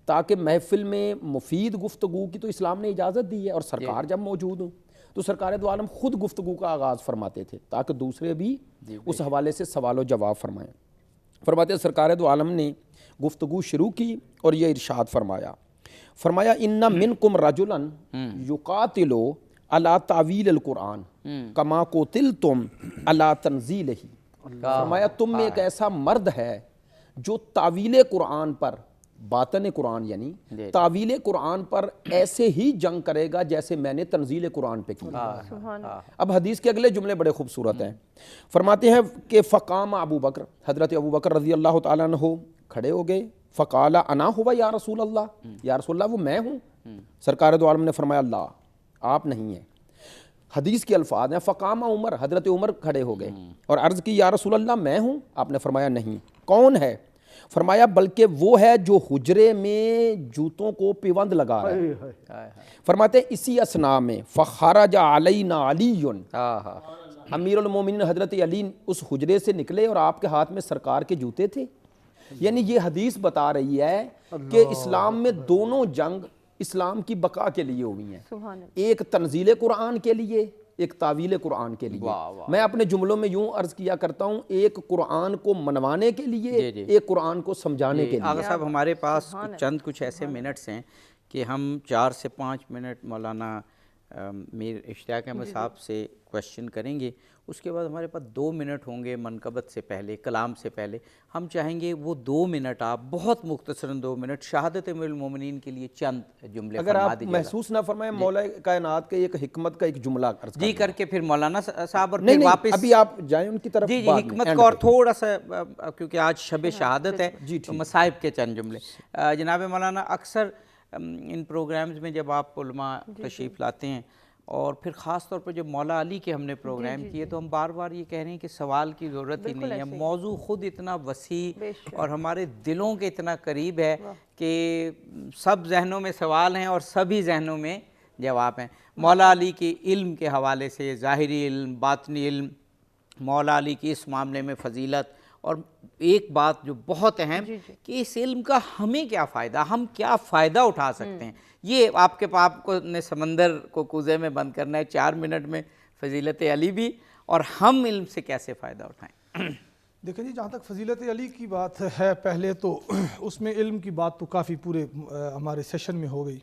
تاکہ محفل میں مفید گفتگو کی تو اسلام نے اجازت دی ہے، اور سرکار جب موجود ہوں تو سرکار دو عالم خود گفتگو کا آغاز فرماتے تھے تاکہ دوسرے بھی اس حوالے سے سوال و جواب فرمائیں۔ فرماتے ہیں سرکار دو عالم نے گفتگو شروع کی اور یہ ارشاد فرمایا ان منکم رجلا یقاتل علی تعویل القرآن کما قتلتم علی تنزیلہ۔ فرمایا تم میں ایک ایسا مرد ہے جو تعویل قرآن پر باطن قرآن یعنی تعویل قرآن پر ایسے ہی جنگ کرے گا جیسے میں نے تنزیل قرآن پہ کی. اب حدیث کے اگلے جملے بڑے خوبصورت ہیں. فرماتے ہیں کہ فقام ابو بکر، حضرت ابو بکر رضی اللہ تعالیٰ عنہ کھڑے ہو گئے. فقال انا ہوا یا رسول اللہ، یا رسول اللہ وہ میں ہوں. سرکار دو عالم نے فرمایا اللہ آپ نہیں ہیں. حدیث کے الفاظ ہیں فقام عمر، حضرت عمر کھڑے ہو گئے اور عرض کی یا رسول اللہ میں ہوں. آپ نے فرمایا نہیں. کون ہے؟ فرمایا بلکہ وہ ہے جو حجرے میں جوتوں کو پیوند لگا رہا ہے. فرماتے ہیں اسی اسنا میں فخرج علینا علی، امیر المومنین حضرت علی اس حجرے سے نکلے اور آپ کے ہاتھ میں سرکار کے جوتے تھے. یعنی یہ حدیث بتا رہی ہے کہ اسلام میں دونوں جنگ اسلام کی بقا کے لیے ہوئی ہیں، ایک تنزیل قرآن کے لیے، ایک تعویل قرآن کے لیے. میں اپنے جملوں میں یوں عرض کیا کرتا ہوں، ایک قرآن کو منوانے کے لیے، ایک قرآن کو سمجھانے کے لیے. آغا صاحب ہمارے پاس کچھ ایسے منٹس ہیں کہ ہم 4 سے 5 منٹ مولانا میر اشتیاق احمد صاحب سے کویشچن کریں گے. اس کے بعد ہمارے پاس 2 منٹ ہوں گے منقبت سے پہلے، کلام سے پہلے. ہم چاہیں گے وہ 2 منٹ آپ بہت مختصراً 2 منٹ شہادت امیر المومنین کے لیے چند جملے اگر آپ محسوس نہ فرمائیں مولا کائنات کے ایک حکمت کا ایک جملہ جی کر کے پھر مولانا صاحب اور پھر واپس ابھی آپ جائیں ان کی طرف. جی حکمت کو اور تھوڑا سا، کیونکہ آج شب شہادت ہے تو مصائب کے چند جملے. جناب مولانا اکثر ان پروگرامز میں جب آپ علماء تشریف لاتے ہیں اور پھر خاص طور پر جب مولا علی کے ہم نے پروگرام کیے تو ہم بار بار یہ کہہ رہے ہیں کہ سوال کی ضرورت ہی نہیں ہے. موضوع خود اتنا وسیع اور ہمارے دلوں کے اتنا قریب ہے کہ سب ذہنوں میں سوال ہیں اور سبھی ذہنوں میں جواب ہیں. مولا علی کے علم کے حوالے سے، ظاہری علم، باطنی علم، مولا علی کی اس معاملے میں فضیلت، اور ایک بات جو بہت اہم کہ اس علم کا ہمیں کیا فائدہ، ہم کیا فائدہ اٹھا سکتے ہیں. یہ آپ کے پاپ کو نے سمندر کو کوزے میں بند کرنا ہے 4 منٹ میں، فضیلت علی بھی، اور ہم علم سے کیسے فائدہ اٹھائیں. دیکھیں جی، جہاں تک فضیلت علی کی بات ہے، پہلے تو اس میں علم کی بات تو کافی پورے ہمارے سیشن میں ہو گئی.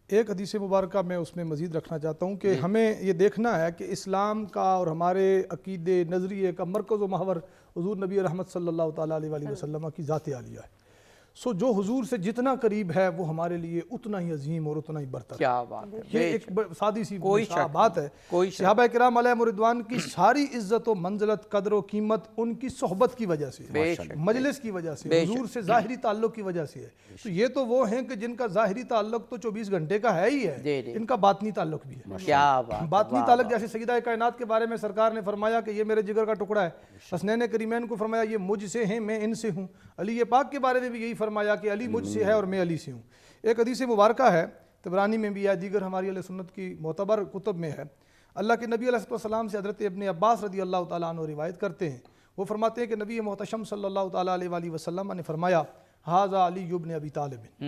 ایک حدیث مبارکہ میں اس میں مزید رکھنا چاہتا ہوں کہ ہمیں یہ دیکھنا ہے کہ اسلام کا اور ہمارے عقیدے نظریے کا مرکز و محور حضور نبی رحمت صلی اللہ تعالیٰ علیہ وسلم کی ذات عالیہ ہے. سو جو حضور سے جتنا قریب ہے وہ ہمارے لیے اتنا ہی عظیم اور اتنا ہی برتر. کیا بات ہے، یہ ایک سادی سی بات ہے. صحابہ کرام علیہ رضوان کی ساری عزت و منزلت، قدر و قیمت ان کی صحبت کی وجہ سے، مجلس کی وجہ سے، حضور سے ظاہری تعلق کی وجہ سے ہے. تو یہ تو وہ ہیں کہ جن کا ظاہری تعلق تو 24 گھنٹے کا ہے ہی ہے، ان کا باطنی تعلق بھی ہے. کیا بات، باطنی تعلق جیسے سیدہ کائنات کے بارے میں سرکار نے فرمایا کہ یہ میرے جگر کا ٹکڑا ہے. حسنین کریمین کو فرمایا یہ مجھ سے ہیں، میں ان سے ہوں. علی پاک کے بارے میں بھی یہی فرمایا کہ علی مجھ سے ہے اور میں علی سے ہوں. ایک حدیث مبارکہ ہے، طبرانی میں بھی ہے، دیگر ہماری اہل سنت کی معتبر کتب میں ہے. اللہ کے نبی علیہ السلام سے حضرت ابن عباس رضی اللہ تعالیٰ عنہ روایت کرتے ہیں. وہ فرماتے ہیں کہ نبی محتشم صلی اللہ تعالیٰ علیہ وسلم نے فرمایا ھذا علی ابن ابی طالب،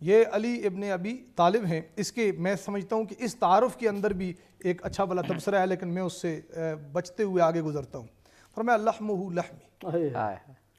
یہ علی ابن ابی طالب ہیں. اس کے میں سمجھتا ہوں کہ اس تعارف کے اندر بھی ایک اچھا بلا تبصرہ ہے، لیکن میں اس سے بچتے ہوئے آگے گزرتا ہوں. فرمایا لحمہ لحمی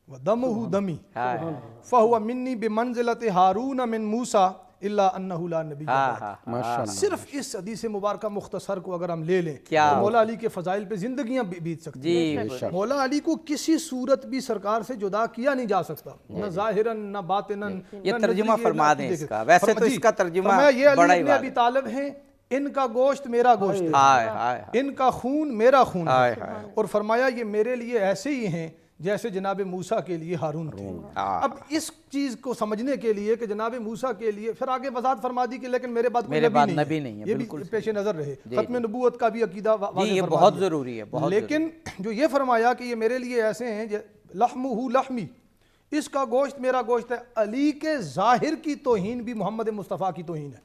وَدَمُهُ دَمِي فَهُوَ مِنِّي بِمَنزِلَةِ هَارُونَ مِن مُوسَى إِلَّا أَنَّهُ لَا نَبِيَّ بَعْدِهِ. صرف اس حدیث مبارکہ مختصر کو اگر ہم لے لیں تو مولا علی کے فضائل پہ زندگیاں بیت سکتی ہیں. مولا علی کو کسی صورت بھی سرکار سے جدا کیا نہیں جا سکتا، نہ ظاہراً نہ باطناً. یہ ترجمہ فرما دیں اس کا، ویسے تو اس کا ترجمہ یہ علی ابن ابی طالب ہیں، ان کا گوشت میرا گوشت ہے، ان کا خون میرا خون ہے. اور فرمایا یہ میرے لیے ایسے ہی ہیں جیسے جناب موسیٰ کے لیے ہارون تھے. اب اس چیز کو سمجھنے کے لیے کہ جناب موسیٰ کے لیے پھر آگے وضاحت فرما دی کہ لیکن میرے بعد کوئی نبی نہیں ہے، یہ بھی پیش نظر رہے. ختم نبوت کا بھی عقیدہ یہ بہت ضروری ہے. لیکن جو یہ فرمایا کہ یہ میرے لیے ایسے ہیں لحمہ لحمی، اس کا گوشت میرا گوشت ہے. علی کے ظاہر کی توہین بھی محمد مصطفیٰ کی توہین ہے.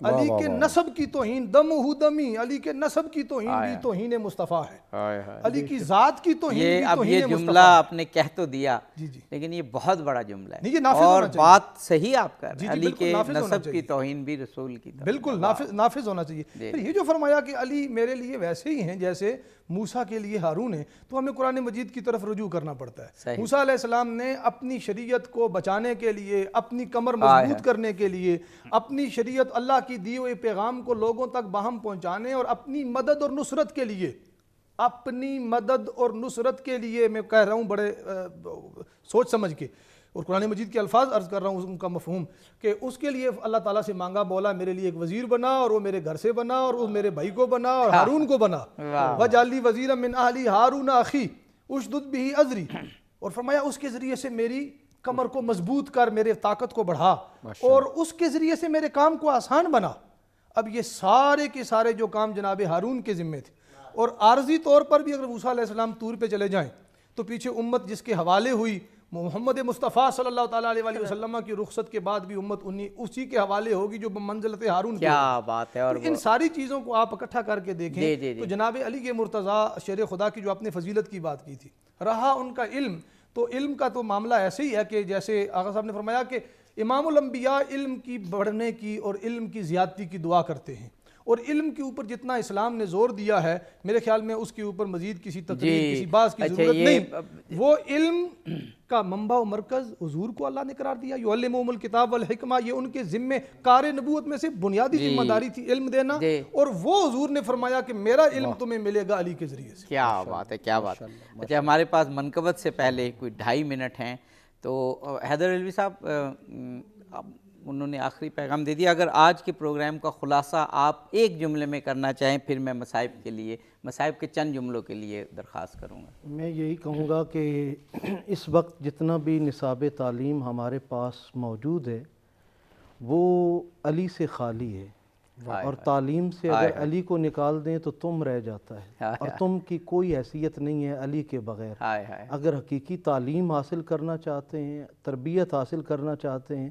علی کے نسب کی توہین دمہ دمی، علی کے نسب کی توہین بھی توہین مصطفیٰ ہے. علی کی ذات کی توہین بھی توہین مصطفیٰ. اب یہ جملہ آپ نے کہہ تو دیا لیکن یہ بہت بڑا جملہ ہے اور بات صحیح آپ کر رہے ہیں. علی کے نسب کی توہین بھی رسول کی توہین، بالکل نافذ ہونا چاہیے. پھر یہ جو فرمایا کہ علی میرے لیے ویسے ہی ہیں جیسے موسیٰ کے لیے ہارون ہیں، تو ہمیں قرآن مجید کی طرف رجوع کرنا پڑتا ہے. موسیٰ علیہ السلام نے اپنی شریعت کو بچانے کے لیے، اپنی کمر مضبوط کرنے کے لیے، اپنی شریعت اللہ کی دی ہوئے پیغام کو لوگوں تک باہم پہنچانے اور اپنی مدد اور نصرت کے لیے، اپنی مدد اور نصرت کے لیے میں کہہ رہا ہوں بڑے سوچ سمجھ کے، اور قرآن مجید کے الفاظ عرض کر رہا ہوں ان کا مفہوم، کہ اس کے لیے اللہ تعالیٰ سے مانگا، مولا میرے لیے ایک وزیر بنا، اور وہ میرے گھر سے بنا، اور وہ میرے بھائی کو بنا، اور ہارون کو بنا، وَاجْعَلْ لِي وَزِيرًا مِّنْ أَهْلِي هَارُونَ أَخِي اشْدُدْ بِهِ أَزْرِي، اور فرمایا اس کے ذریعے سے میری کمر کو مضبوط کر، میرے طاقت کو بڑھا، اور اس کے ذریعے سے میرے کام کو آسان بنا۔ اب یہ سارے کے سارے جو کام جناب ہارون کے ذمے تھے، اور عارضی طور پر بھی اگر موسیٰ علیہ السلام طور پہ چلے جائیں تو پیچھے امت جس کے حوالے ہوئی، محمد مصطفیٰ صلی اللہ تعالیٰ علیہ وسلم کی رخصت کے بعد بھی امت اسی کے حوالے ہوگی جو منزلت ہارون کی۔ کیا بات ہے! اور ان ساری چیزوں کو آپ اکٹھا کر کے دیکھیں تو جناب علی کے مرتضیٰ شیر خدا کی جو آپ نے فضیلت کی بات کی تھی، رہا ان کا علم، تو علم کا تو معاملہ ایسے ہی ہے کہ جیسے آقا صاحب نے فرمایا کہ امام الانبیاء علم کی بڑھنے کی اور علم کی زیادتی کی دعا کرتے ہیں، اور علم کے اوپر جتنا اسلام نے زور دیا ہے میرے خیال میں اس کے اوپر مزید کسی تقریر کسی باز کی ضرورت نہیں۔ وہ علم کا منبع و مرکز حضور کو اللہ نے قرار دیا، یعلمہم الکتاب والحکمہ، یہ ان کے ذمے کار نبوت میں سے بنیادی ذمہ داری تھی علم دینا، اور وہ حضور نے فرمایا کہ میرا علم تمہیں ملے گا علی کے ذریعے سے۔ کیا بات ہے، کیا بات ہے! اچھا، ہمارے پاس منقبت سے پہلے کوئی 2.5 منٹ ہیں، تو حیدر علوی صاحب انہوں نے آخری پیغام دے دیا، اگر آج کے پروگرام کا خلاصہ آپ ایک جملے میں کرنا چاہیں، پھر میں مصائب کے چند جملوں کے لیے درخواست کروں گا۔ میں یہی کہوں گا کہ اس وقت جتنا بھی نصاب تعلیم ہمارے پاس موجود ہے وہ علی سے خالی ہے، اور تعلیم سے اگر علی کو نکال دیں تو تم رہ جاتا ہے، اور تم کی کوئی حیثیت نہیں ہے علی کے بغیر۔ اگر حقیقی تعلیم حاصل کرنا چاہتے ہیں، تربیت حاصل کرنا چاہتے ہیں،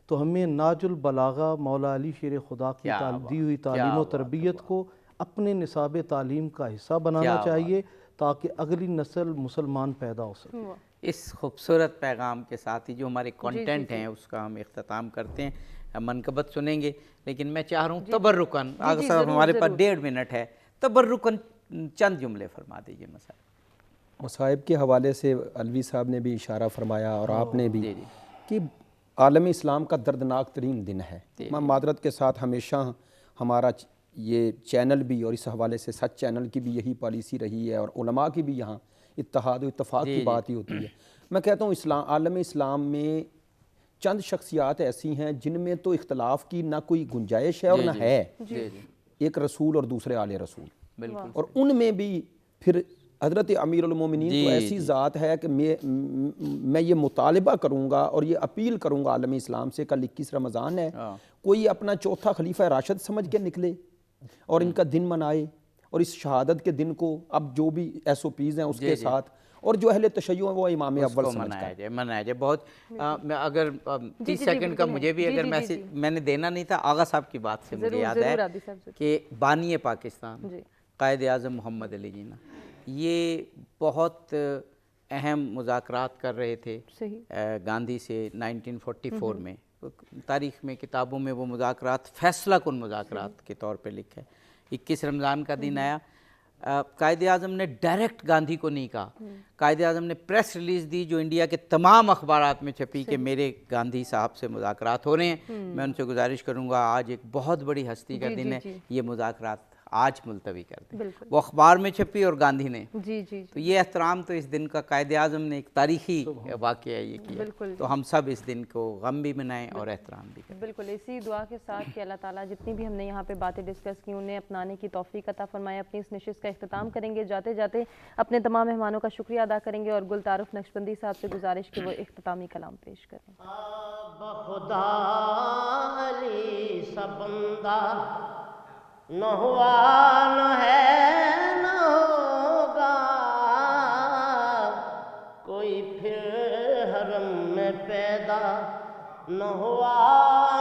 تو ہمیں ناج البلاغہ مولا علی شیر خدا کی دی ہوئی تعلیم و تربیت کو اپنے نصاب تعلیم کا حصہ بنانا چاہیے تاکہ اگلی نسل مسلمان پیدا ہو سکے۔ اس خوبصورت پیغام کے ساتھ ہی جو ہمارے کانٹینٹ ہیں اس کا ہم اختتام کرتے ہیں، منقبت سنیں گے، لیکن میں چاہ رہا ہوں تبرکن، آقا صاحب ہمارے پاس 1.5 منٹ ہے، تبرکن چند جملے فرما دیجئے مصائب کے حوالے سے علوی صاحب نے بھی اشارہ فرمایا اور آپ نے بھی کہ عالم اسلام کا دردناک ترین دن ہے۔ میں معذرت کے ساتھ ہمیشہ ہمارا یہ چینل بھی اور اس حوالے سے سچ چینل کی بھی یہی پالیسی رہی ہے، اور علماء کی بھی یہاں اتحاد و اتفاق کی بات ہی ہوتی ہے۔ میں کہتا ہوں عالم اسلام میں چند شخصیات ایسی ہیں جن میں تو اختلاف کی نہ کوئی گنجائش ہے اور نہ ہے، ایک رسول اور دوسرے آل رسول، اور ان میں بھی پھر حضرت امیر المومنین تو ایسی ذات ہے کہ میں یہ مطالبہ کروں گا اور یہ اپیل کروں گا عالم اسلام سے، کل 21 رمضان ہے، کوئی اپنا چوتھا خلیفہ راشد سمجھ کے نکلے اور ان کا دن منائے، اور اس شہادت کے دن کو اب جو بھی SOPs ہیں اس کے ساتھ، اور جو اہل تشیع ہیں وہ امام اول منایا جائے۔ بہت اگر 30 سیکنڈ کا مجھے بھی اگر میں نے دینا نہیں تھا، آغا صاحب کی بات سے مجھے یاد ہے کہ بانی پاکستان قائد اعظم محمد علی جناح یہ بہت اہم مذاکرات کر رہے تھے گاندھی سے 1944 میں، تاریخ میں کتابوں میں وہ مذاکرات فیصلہ کن مذاکرات کے طور پہ لکھا ہے۔ 21 رمضان کا دن آیا، قائد اعظم نے ڈائریکٹ گاندھی کو نہیں کہا، قائد اعظم نے پریس ریلیز دی جو انڈیا کے تمام اخبارات میں چھپی کہ میرے گاندھی صاحب سے مذاکرات ہو رہے ہیں، میں ان سے گزارش کروں گا آج ایک بہت بڑی ہستی کا دن ہے، یہ مذاکرات آج ملتوی کر دیں۔ وہ اخبار میں چھپی اور گاندھی نے، تو یہ احترام تو اس دن کا قائد اعظم نے ایک تاریخی واقعہ یہ کیا، تو ہم سب اس دن کو غم بھی منائیں اور احترام بھی کریں۔ بالکل اسی دعا کے ساتھ کہ اللہ تعالیٰ جتنی بھی ہم نے یہاں پہ باتیں ڈسکس کی انہیں اپنانے کی توفیق عطا فرمائے۔ اپنی اس نشست کا اختتام کریں گے، جاتے جاتے اپنے تمام مہمانوں کا شکریہ ادا کریں گے اور گل تعارف نقشبندی صاحب سے گزارش کہ وہ اختتامی کلام پیش کریں۔ بخدا علی سا بندہ نہ ہوا نہ ہے نہ ہوگا، کوئی پھر حرم میں پیدا نہ ہوا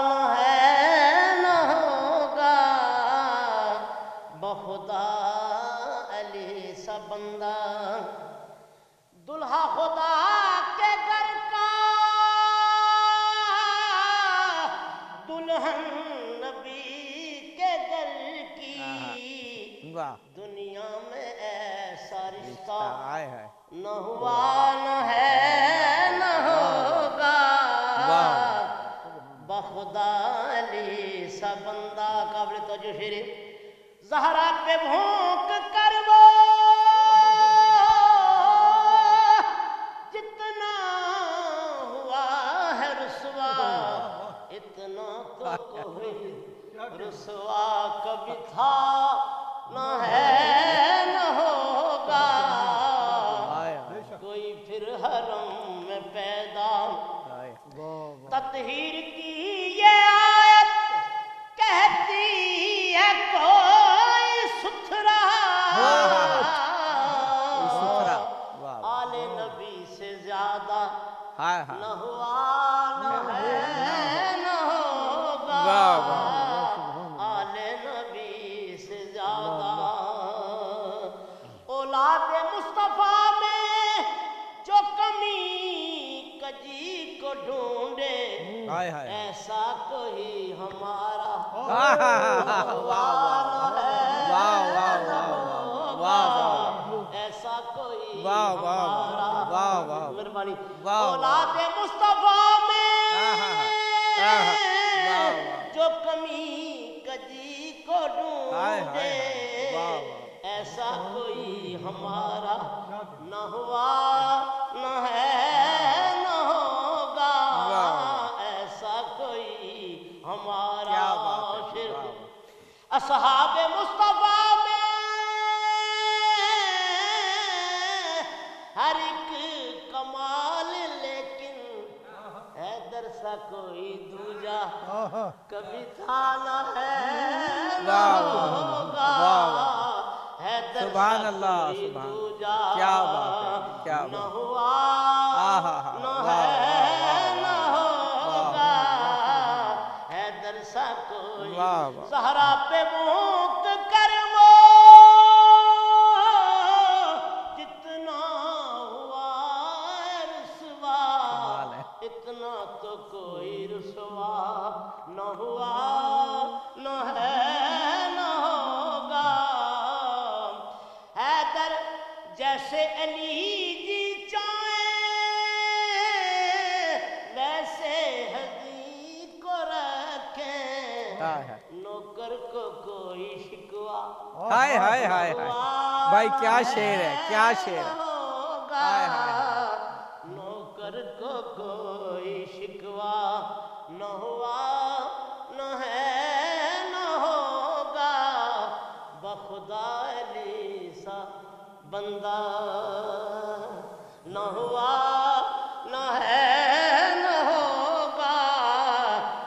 نہ ہے نہ ہوگا، بخدا علی سا بندہ دلہا خدا کے گھر کا، دلہن نبی کے گھر کی، دنیا میں ایسا رشتہ نہ ہوا نہ ہے نہ ہوگا، بخدا علی سا بندہ۔ قابل توجہ شعر زہرا پہ بھونک کر وہ جتنا ہوا اتنا تو کوئی رسوا کبھی تھا نہ ہے نہ ہوگا، کوئی پھر حرم میں پیدا تطہیر کی یہ آیت کہتی ہے کوئی ستھرا آل نبی سے زیادہ نہ ہوا نہ ہے نہ ہوگا، آل نبی سے زیادہ اولاد مصطفیٰ میں جو کمی کجی کو ڈھونڈے ایسا کوئی ہمارا ایسا کوئی ہمارا مہربانی اولاد مصطفیٰ میں جو کمی کجی کو ڈھونڈے ایسا کوئی ہمارا نہ ہوا نہ ہے نہ ہوگا، ایسا کوئی ہمارا اصحاب مصطفیٰ میں ہر ایک کمال لیکن حیدر سا کوئی دوجا کبھی تھا نہ ہے نہ ہوگا، حیدر سا کوئی دوجا کیا بات ہے، کیا نہ ہوا نہ ہے نہ ہوگا، حیدر سا کوئی صحرا پہ موت کر وہ جتنا ہوا رسوا، اتنا تو کوئی رسوا نہ ہوا نہ ہے نہ ہوگا، حیدر جیسے علی جی چاہیں ویسے حضیر کو رکھیں، نوکر کو کوئی شکوا ہائے ہائے ہائے بھائی کیا شعر ہے، کیا شعر ہے، نوکر کو کوئی شکوا نہ ہوا نہ ہے نہ ہوگا، بخدا علی سا بندہ نہ ہوا